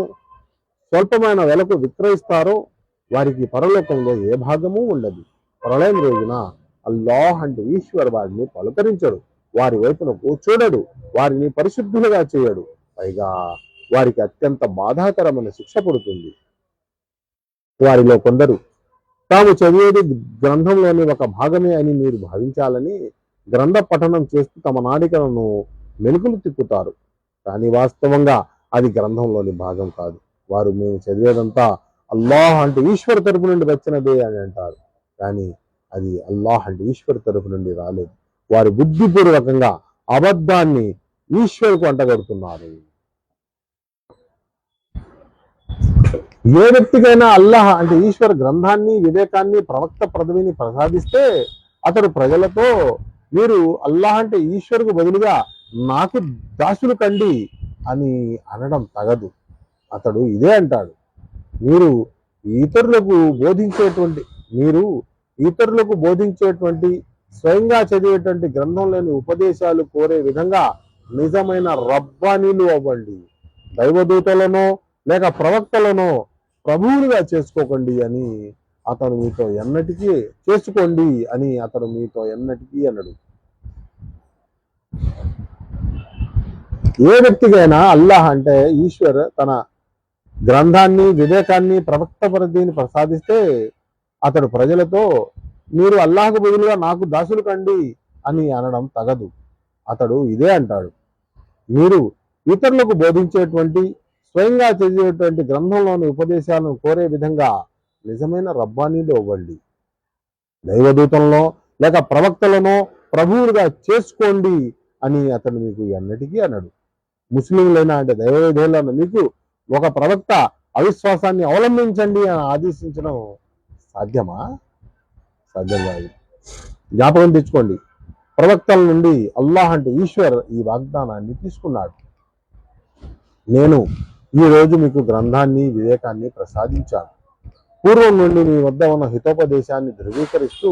స్వల్పమైన వెలకు విక్రయిస్తారో వారికి పరలోకంలో ఏ భాగము ఉండదు. ప్రళయం రోజున అల్లాహ్ అంటే ఈశ్వర్ వారిని పలుకరించడు, వారి వైపునకు చూడడు, వారిని పరిశుద్ధులుగా చేయడు. పైగా వారికి అత్యంత బాధాకరమైన శిక్ష పడుతుంది. వారిలో కొందరు తాము చదివేది గ్రంథంలోని ఒక భాగమే అని మీరు భావించాలని గ్రంథ పఠనం చేస్తూ తమ నాడికలను మెలుకులు తిప్పుతారు. కానీ వాస్తవంగా అది గ్రంథంలోని భాగం కాదు. వారు మేము చదివేదంతా అల్లాహ్ అంటే ఈశ్వర్ తరపు నుండి వచ్చినదే అని అంటారు. కానీ అది అల్లాహ్ అంటే ఈశ్వర్ తరపు నుండి రాలేదు. వారు బుద్ధిపూర్వకంగా అబద్ధాన్ని ఈశ్వర్కు అంటగడుతున్నారు. ఏ వ్యక్తికైనా అల్లాహ్ అంటే ఈశ్వర్ గ్రంథాన్ని, వివేకాన్ని, ప్రవక్త పదవిని ప్రసాదిస్తే అతడు ప్రజలతో మీరు అల్లాహ్ అంటే ఈశ్వర్కు బదులుగా నాకు దాసులు కండి అని అనడం తగదు. అతడు ఇదే అంటాడు, మీరు ఇతరులకు బోధించేటువంటి స్వయంగా చదివేటువంటి గ్రంథంలోని ఉపదేశాలు కోరే విధంగా నిజమైన రబ్బానీలు అవ్వండి. దైవదూతలనో లేక ప్రవక్తలనో ప్రభువులుగా చేసుకోకండి అని అతను మీతో ఎన్నటికీ చేసుకోండి అని అతను మీతో ఎన్నటికీ అనడు. ఏ వ్యక్తికైనా అల్లాహ్ అంటే ఈశ్వర్ తన గ్రంథాన్ని, వివేకాన్ని, ప్రవక్త పరిధిని ప్రసాదిస్తే అతడు ప్రజలతో మీరు అల్లాహకు బదులుగా నాకు దాసులు కండి అని అనడం తగదు. అతడు ఇదే అంటాడు, మీరు ఇతరులకు బోధించేటువంటి స్వయంగా చదివేటువంటి గ్రంథంలోని ఉపదేశాలను కోరే విధంగా నిజమైన రబ్బానీలు అవ్వండి. దైవదూతలను లేక ప్రవక్తలను ప్రభువులుగా చేసుకోండి అని అతడు మీకు ఎన్నటికీ అనడు. ముస్లింలైనా అంటే దైవవిధులైన మీకు ఒక ప్రవక్త అవిశ్వాసాన్ని అవలంబించండి అని ఆదేశించడం సాధ్యమా? సాధ్యం కాదు. జ్ఞాపకం తెచ్చుకోండి, ప్రవక్తల నుండి అల్లాహ్ అంటే ఈశ్వర్ ఈ వాగ్దానాన్ని తీసుకున్నాడు, నేను ఈ రోజు మీకు గ్రంథాన్ని, వివేకాన్ని ప్రసాదించాను. పూర్వం నుండి మీ వద్ద ఉన్న హితోపదేశాన్ని ధృవీకరిస్తూ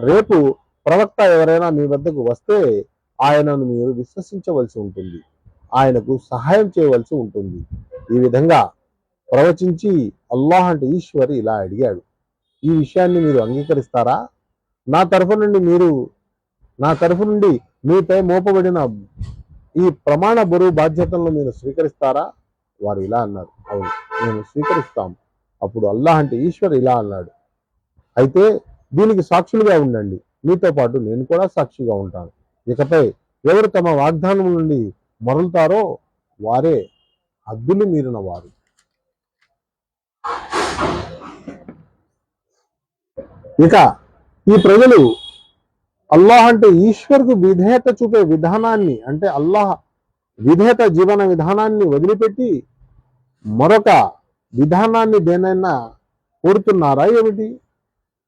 రేపు ప్రవక్త ఎవరైనా మీ వద్దకు వస్తే ఆయనను మీరు విశ్వసించవలసి ఉంటుంది, ఆయనకు సహాయం చేయవలసి ఉంటుంది. ఈ విధంగా ప్రవచించి అల్లాహ్ అంటే ఈశ్వర్ ఇలా అడిగాడు, ఈ విషయాన్ని మీరు అంగీకరిస్తారా? నా తరఫు నుండి మీపై మోపబడిన ఈ ప్రమాణ బరువు బాధ్యతలను మీరు స్వీకరిస్తారా? వారు ఇలా అన్నారు, అవును మేము స్వీకరిస్తాం. అప్పుడు అల్లాహ్ అంటే ఈశ్వర్ ఇలా అన్నాడు, అయితే దీనికి సాక్షులుగా ఉండండి, మీతో పాటు నేను కూడా సాక్షిగా ఉంటాను. ఇకపై ఎవరు తమ వాగ్దానం నుండి మరలుతారో వారే హద్దులు మీరిన వారు. ఇక ఈ ప్రజలు అల్లాహ్ అంటే ఈశ్వర్కు విధేయత చూపే విధానాన్ని, అంటే అల్లాహ్ విధేయత జీవన విధానాన్ని వదిలిపెట్టి మరొక విధానాన్ని దేనైనా కోరుతున్నారా ఏమిటి?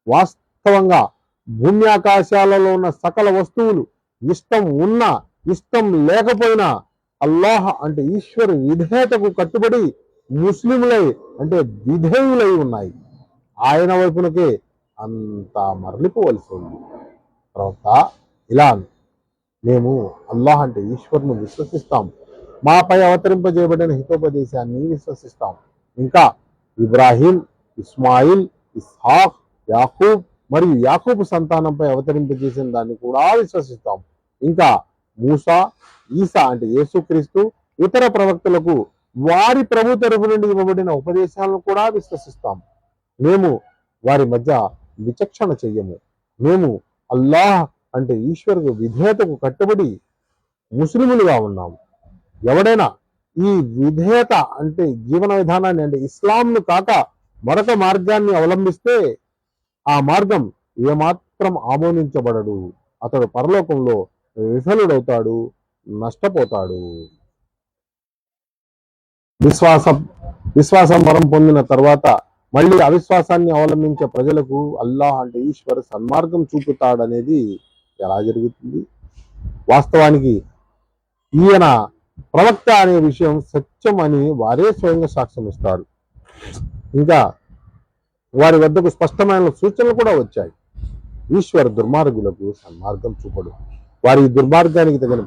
వాస్తవంగా భూమి ఆకాశాలలో ఉన్న సకల వస్తువులు ఇష్టం ఉన్నా ఇష్టం లేకపోయినా అల్లాహ్ అంటే ఈశ్వరు విధేయతకు కట్టుబడి ముస్లింలై అంటే విధేయులై ఉన్నాయి. ఆయన వైపునకే అంతా మరలిపోవలసి ఉంది. ప్రవక్త ఇలా మేము అల్లాహ్ అంటే ఈశ్వరును విశ్వసిస్తాం, మాపై అవతరింపజేయబడిన హితోపదేశాన్ని విశ్వసిస్తాం, ఇంకా ఇబ్రాహీం, ఇస్మాయిల్, ఇస్హాక్, యాకూబ్ మరియు యాకూబ్ సంతానంపై అవతరింపజేసిన దాన్ని కూడా విశ్వసిస్తాం, ఇంకా మూసా, ఈసా అంటే యేసుక్రీస్తు, ఇతర ప్రవక్తలకు వారి ప్రభు తరపు నుండి ఇవ్వబడిన ఉపదేశాలను కూడా విశ్వసిస్తాం. మేము వారి మధ్య విచక్షణ చెయ్యము. మేము అల్లాహ్ అంటే ఈశ్వరుకు విధేయతకు కట్టుబడి ముస్లిములుగా ఉన్నాము. ఎవడైనా ఈ విధేయత అంటే జీవన విధానాన్ని అంటే ఇస్లాంను కాక మరొక మార్గాన్ని అవలంబిస్తే ఆ మార్గం ఏమాత్రం ఆమోదించబడడు. అతడు పరలోకంలో విఫలుడవుతాడు, నష్టపోతాడు. విశ్వాసం వరం పొందిన తర్వాత మళ్ళీ అవిశ్వాసాన్ని అవలంబించే ప్రజలకు అల్లాహ్ అంటే ఈశ్వర్ సన్మార్గం చూపుతాడనేది ఎలా జరుగుతుంది? వాస్తవానికి ఈయన ప్రవక్త అనే విషయం సత్యం అని వారే స్వయంగా సాక్ష్యం ఇస్తారు. ఇంకా వారి వద్దకు స్పష్టమైన సూచనలు కూడా వచ్చాయి. ఈశ్వర్ దుర్మార్గులకు సన్మార్గం చూపడు. వారి దుర్మార్గానికి తగిన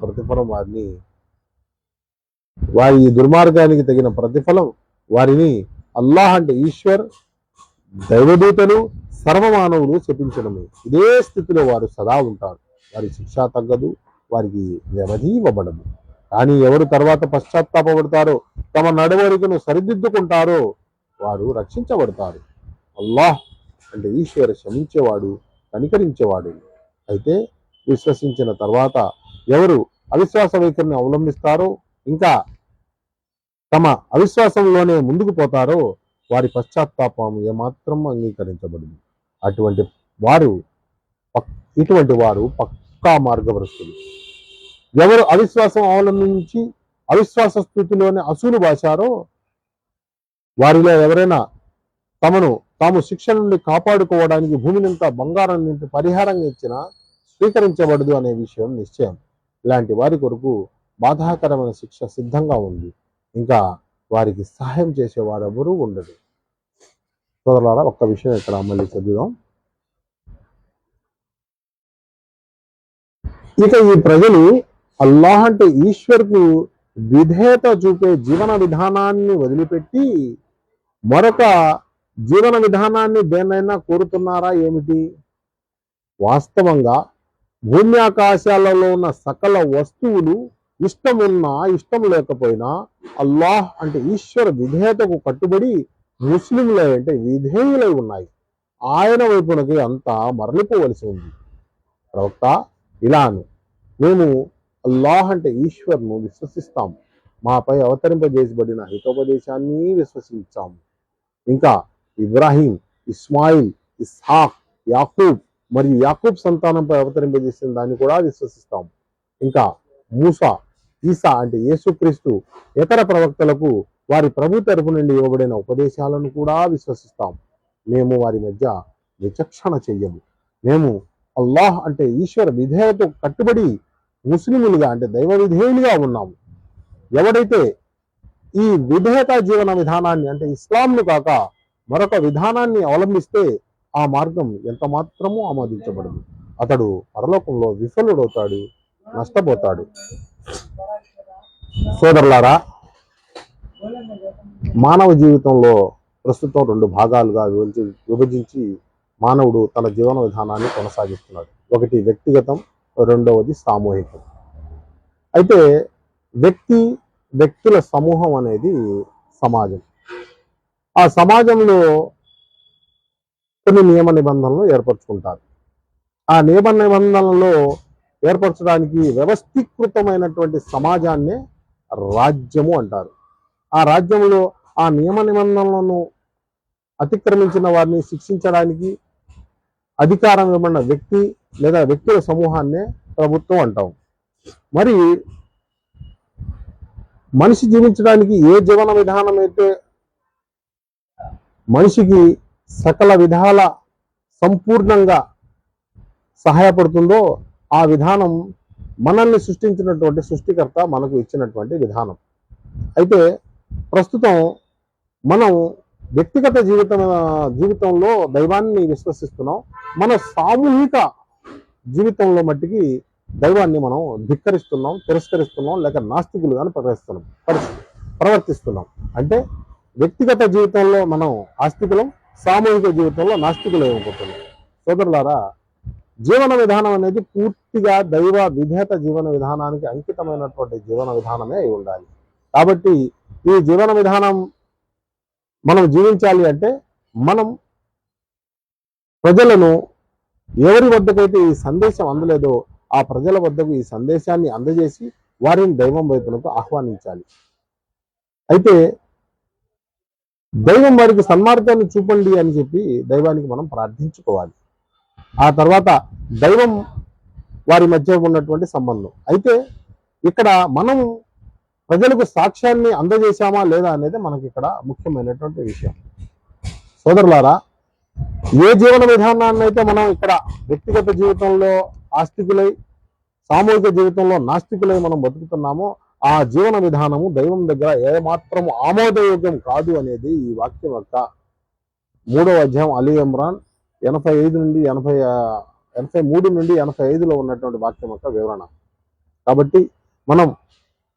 ప్రతిఫలం వారిని అల్లాహ్ అంటే ఈశ్వర్, దైవదూతలు, సర్వమానవులు శపించడమే. ఇదే స్థితిలో వారు సదా ఉంటారు. వారి శిక్ష తగ్గదు, వారికి వ్యవధి ఇవ్వబడదు. కానీ ఎవరు తర్వాత పశ్చాత్తాపడతారో, తమ నడవడికను సరిదిద్దుకుంటారో వారు రక్షించబడతారు. అల్లాహ్ అంటే ఈశ్వర్ క్షమించేవాడు, కనికరించేవాడు. అయితే విశ్వసించిన తర్వాత ఎవరు అవిశ్వాస వైఖరిని అవలంబిస్తారో, ఇంకా తమ అవిశ్వాసంలోనే ముందుకు పోతారో వారి పశ్చాత్తాపం ఏమాత్రం అంగీకరించబడింది. ఇటువంటి వారు పక్కా మార్గభ్రష్టులు. ఎవరు అవిశ్వాసం అవలంబించి అవిశ్వాస స్థితిలోనే అసూలు బాశారో వారిలో ఎవరైనా తాము శిక్ష నుండి కాపాడుకోవడానికి భూమినంతా బంగారం నుండి పరిహారంగా ఇచ్చినా స్వీకరించబడదు అనే విషయం నిశ్చయం. ఇలాంటి వారి కొరకు బాధాకరమైన శిక్ష సిద్ధంగా ఉంది. ఇంకా వారికి సహాయం చేసేవారెవరూ ఉండదు. సోదరులారా, ఒక్క విషయం ఇక్కడ మళ్ళీ చదువుదాం. ఇక ఈ ప్రజలు అల్లాహ్ అంటే ఈశ్వర్కు విధేయత చూపే జీవన విధానాన్ని వదిలిపెట్టి మరొక జీవన విధానాన్ని దేన్నైనా కోరుతున్నారా ఏమిటి? వాస్తవంగా భూమి ఆకాశాలలో ఉన్న సకల వస్తువులు ఇష్టం ఉన్నా ఇష్టం లేకపోయినా అల్లాహ్ అంటే ఈశ్వర విధేయతకు కట్టుబడి ముస్లింలై అంటే విధేయులై ఉన్నాయి. ఆయన వైపునకి అంతా మరలిపోవలసి ఉంది. ప్రవక్త ఇలాను మేము అల్లాహ్ అంటే ఈశ్వర్ను విశ్వసిస్తాం, మాపై అవతరింపజేసబడిన హితోపదేశాన్ని విశ్వసించాము, ఇంకా ఇబ్రాహీం, ఇస్మాయిల్, ఇస్హాక్, యాకూబ్ మరియు యాకూబ్ సంతానంపై అవతరింపజేసిన దాన్ని కూడా విశ్వసిస్తాం, ఇంకా మూసా, ఈసా అంటే యేసుక్రీస్తు, ఇతర ప్రవక్తలకు వారి ప్రభు తరపు నుండి ఇవ్వబడిన ఉపదేశాలను కూడా విశ్వసిస్తాం. మేము వారి మధ్య విచక్షణ చెయ్యము. మేము అల్లాహ్ అంటే ఈశ్వర విధేయతకు కట్టుబడి ముస్లిములుగా అంటే దైవ విధేయులుగా ఉన్నాము. ఎవడైతే ఈ విధేయత జీవన విధానాన్ని అంటే ఇస్లాంను కాక మరొక విధానాన్ని అవలంబిస్తే ఆ మార్గం ఎంత మాత్రమూ ఆమోదించబడదు. అతడు పరలోకంలో విఫలుడవుతాడు, నష్టపోతాడు. సోదరులారా, మానవ జీవితంలో ప్రస్తుతం 2 భాగాలుగా విభజించి మానవుడు తన జీవన విధానాన్ని కొనసాగిస్తున్నాడు. ఒకటి వ్యక్తిగతం, రెండవది సామూహికం. అయితే వ్యక్తుల సమూహం అనేది సమాజం. ఆ సమాజంలో కొన్ని నియమ నిబంధనలు ఏర్పరచుకుంటారు. ఆ నియమ నిబంధనలలో ఏర్పరచడానికి వ్యవస్థీకృతమైనటువంటి సమాజాన్నే రాజ్యము అంటారు. ఆ రాజ్యంలో ఆ నియమ నిబంధనలను అతిక్రమించిన వారిని శిక్షించడానికి అధికారం ఇవ్వబడిన వ్యక్తి లేదా వ్యక్తుల సమూహాన్నే ప్రభుత్వం అంటాం. మరి మనిషి జీవించడానికి ఏ జీవన విధానం అయితే మనిషికి సకల విధాల సంపూర్ణంగా సహాయపడుతుందో ఆ విధానం మనల్ని సృష్టించినటువంటి సృష్టికర్త మనకు ఇచ్చినటువంటి విధానం. అయితే ప్రస్తుతం మనం వ్యక్తిగత జీవితంలో దైవాన్ని విశ్వసిస్తున్నాం. మన సామూహిక జీవితంలో మట్టికి దైవాన్ని మనం ధిక్కరిస్తున్నాం, తిరస్కరిస్తున్నాం, లేక నాస్తికులుగానే ప్రవర్తిస్తున్నాం. అంటే వ్యక్తిగత జీవితంలో మనం ఆస్తికులం, సామూహిక జీవితంలో నాస్తికులు అయిపోతున్నాం. సోదరులారా, జీవన విధానం అనేది పూర్తిగా దైవ విధేయత జీవన విధానానికి అంకితమైనటువంటి జీవన విధానమే అయి ఉండాలి. కాబట్టి ఈ జీవన విధానం మనం జీవించాలి అంటే మనం ప్రజలను ఎవరి వద్దకైతే ఈ సందేశం అందలేదో ఆ ప్రజల వద్దకు ఈ సందేశాన్ని అందజేసి వారిని దైవం వైపునకు ఆహ్వానించాలి. అయితే దైవం వారికి సన్మార్గాన్ని చూపండి అని చెప్పి దైవానికి మనం ప్రార్థించుకోవాలి. ఆ తర్వాత దైవం వారి మధ్య ఉన్నటువంటి సంబంధం. అయితే ఇక్కడ మనం ప్రజలకు సాక్ష్యాన్ని అందజేశామా లేదా అనేది మనకి ఇక్కడ ముఖ్యమైనటువంటి విషయం. సోదరులారా, ఏ జీవన విధానాన్ని అయితే మనం ఇక్కడ వ్యక్తిగత జీవితంలో ఆస్తికులై, సామూహిక జీవితంలో నాస్తికులై మనం బతుకుతున్నామో ఆ జీవన విధానము దైవం దగ్గర ఏమాత్రం ఆమోదయోగ్యం కాదు అనేది ఈ వాక్యం యొక్క 3వ అధ్యాయం అలీ ఇమ్రాన్ 83 నుండి 85లో ఉన్నటువంటి వాక్యం యొక్క వివరణ. కాబట్టి మనం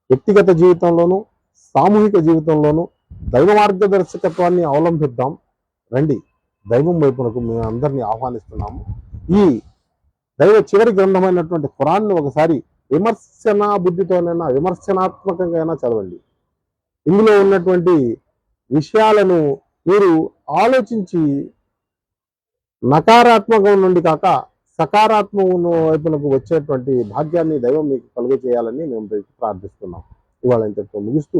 వ్యక్తిగత జీవితంలోనూ సామూహిక జీవితంలోనూ దైవ మార్గదర్శకత్వాన్ని అవలంబిద్దాం. రండి, దైవం వైపునకు మేము అందరినీ ఆహ్వానిస్తున్నాము. ఈ దైవ చివరి గ్రంథమైనటువంటి ఖురాన్ని ఒకసారి విమర్శనా బుద్ధితోనైనా విమర్శనాత్మకంగా అయినా చదవండి. ఇందులో ఉన్నటువంటి విషయాలను మీరు ఆలోచించి నకారాత్మకం నుండి కాక సకారాత్మక వైపునకు వచ్చేటువంటి భాగ్యాన్ని దైవం మీకు కలుగజేయాలని మేము ప్రార్థిస్తున్నాం. ఇవాళ ఇంతటితో ముగిస్తూ,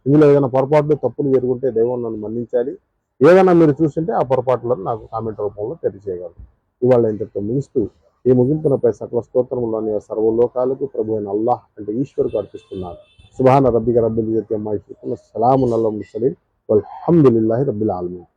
ఇందులో ఏదైనా పొరపాట్లు తప్పులు జరుగుంటే దైవం నన్ను మన్నించాలి. ఏదైనా మీరు చూస్తుంటే ఆ పొరపాట్లను నాకు కామెంట్ రూపంలో తెలియజేయగలరు. ఇవాళ ఇంతటితో ముగిస్తూ ఈ ముగింపునపై సకల స్తోత్రములోని సర్వలోకాలకు ప్రభు అయిన అల్లాహ్ అంటే ఈశ్వరుకు అర్పిస్తున్నాను. సుబ్హాన రబ్బిక రబ్బిల్ ఇజ్జతి అమ్మా యసిఫూన్, సలామున్ అలల్ ముర్సలీన్ వల్హమ్దులిల్లాహి రబ్బిల్ ఆలమీన్.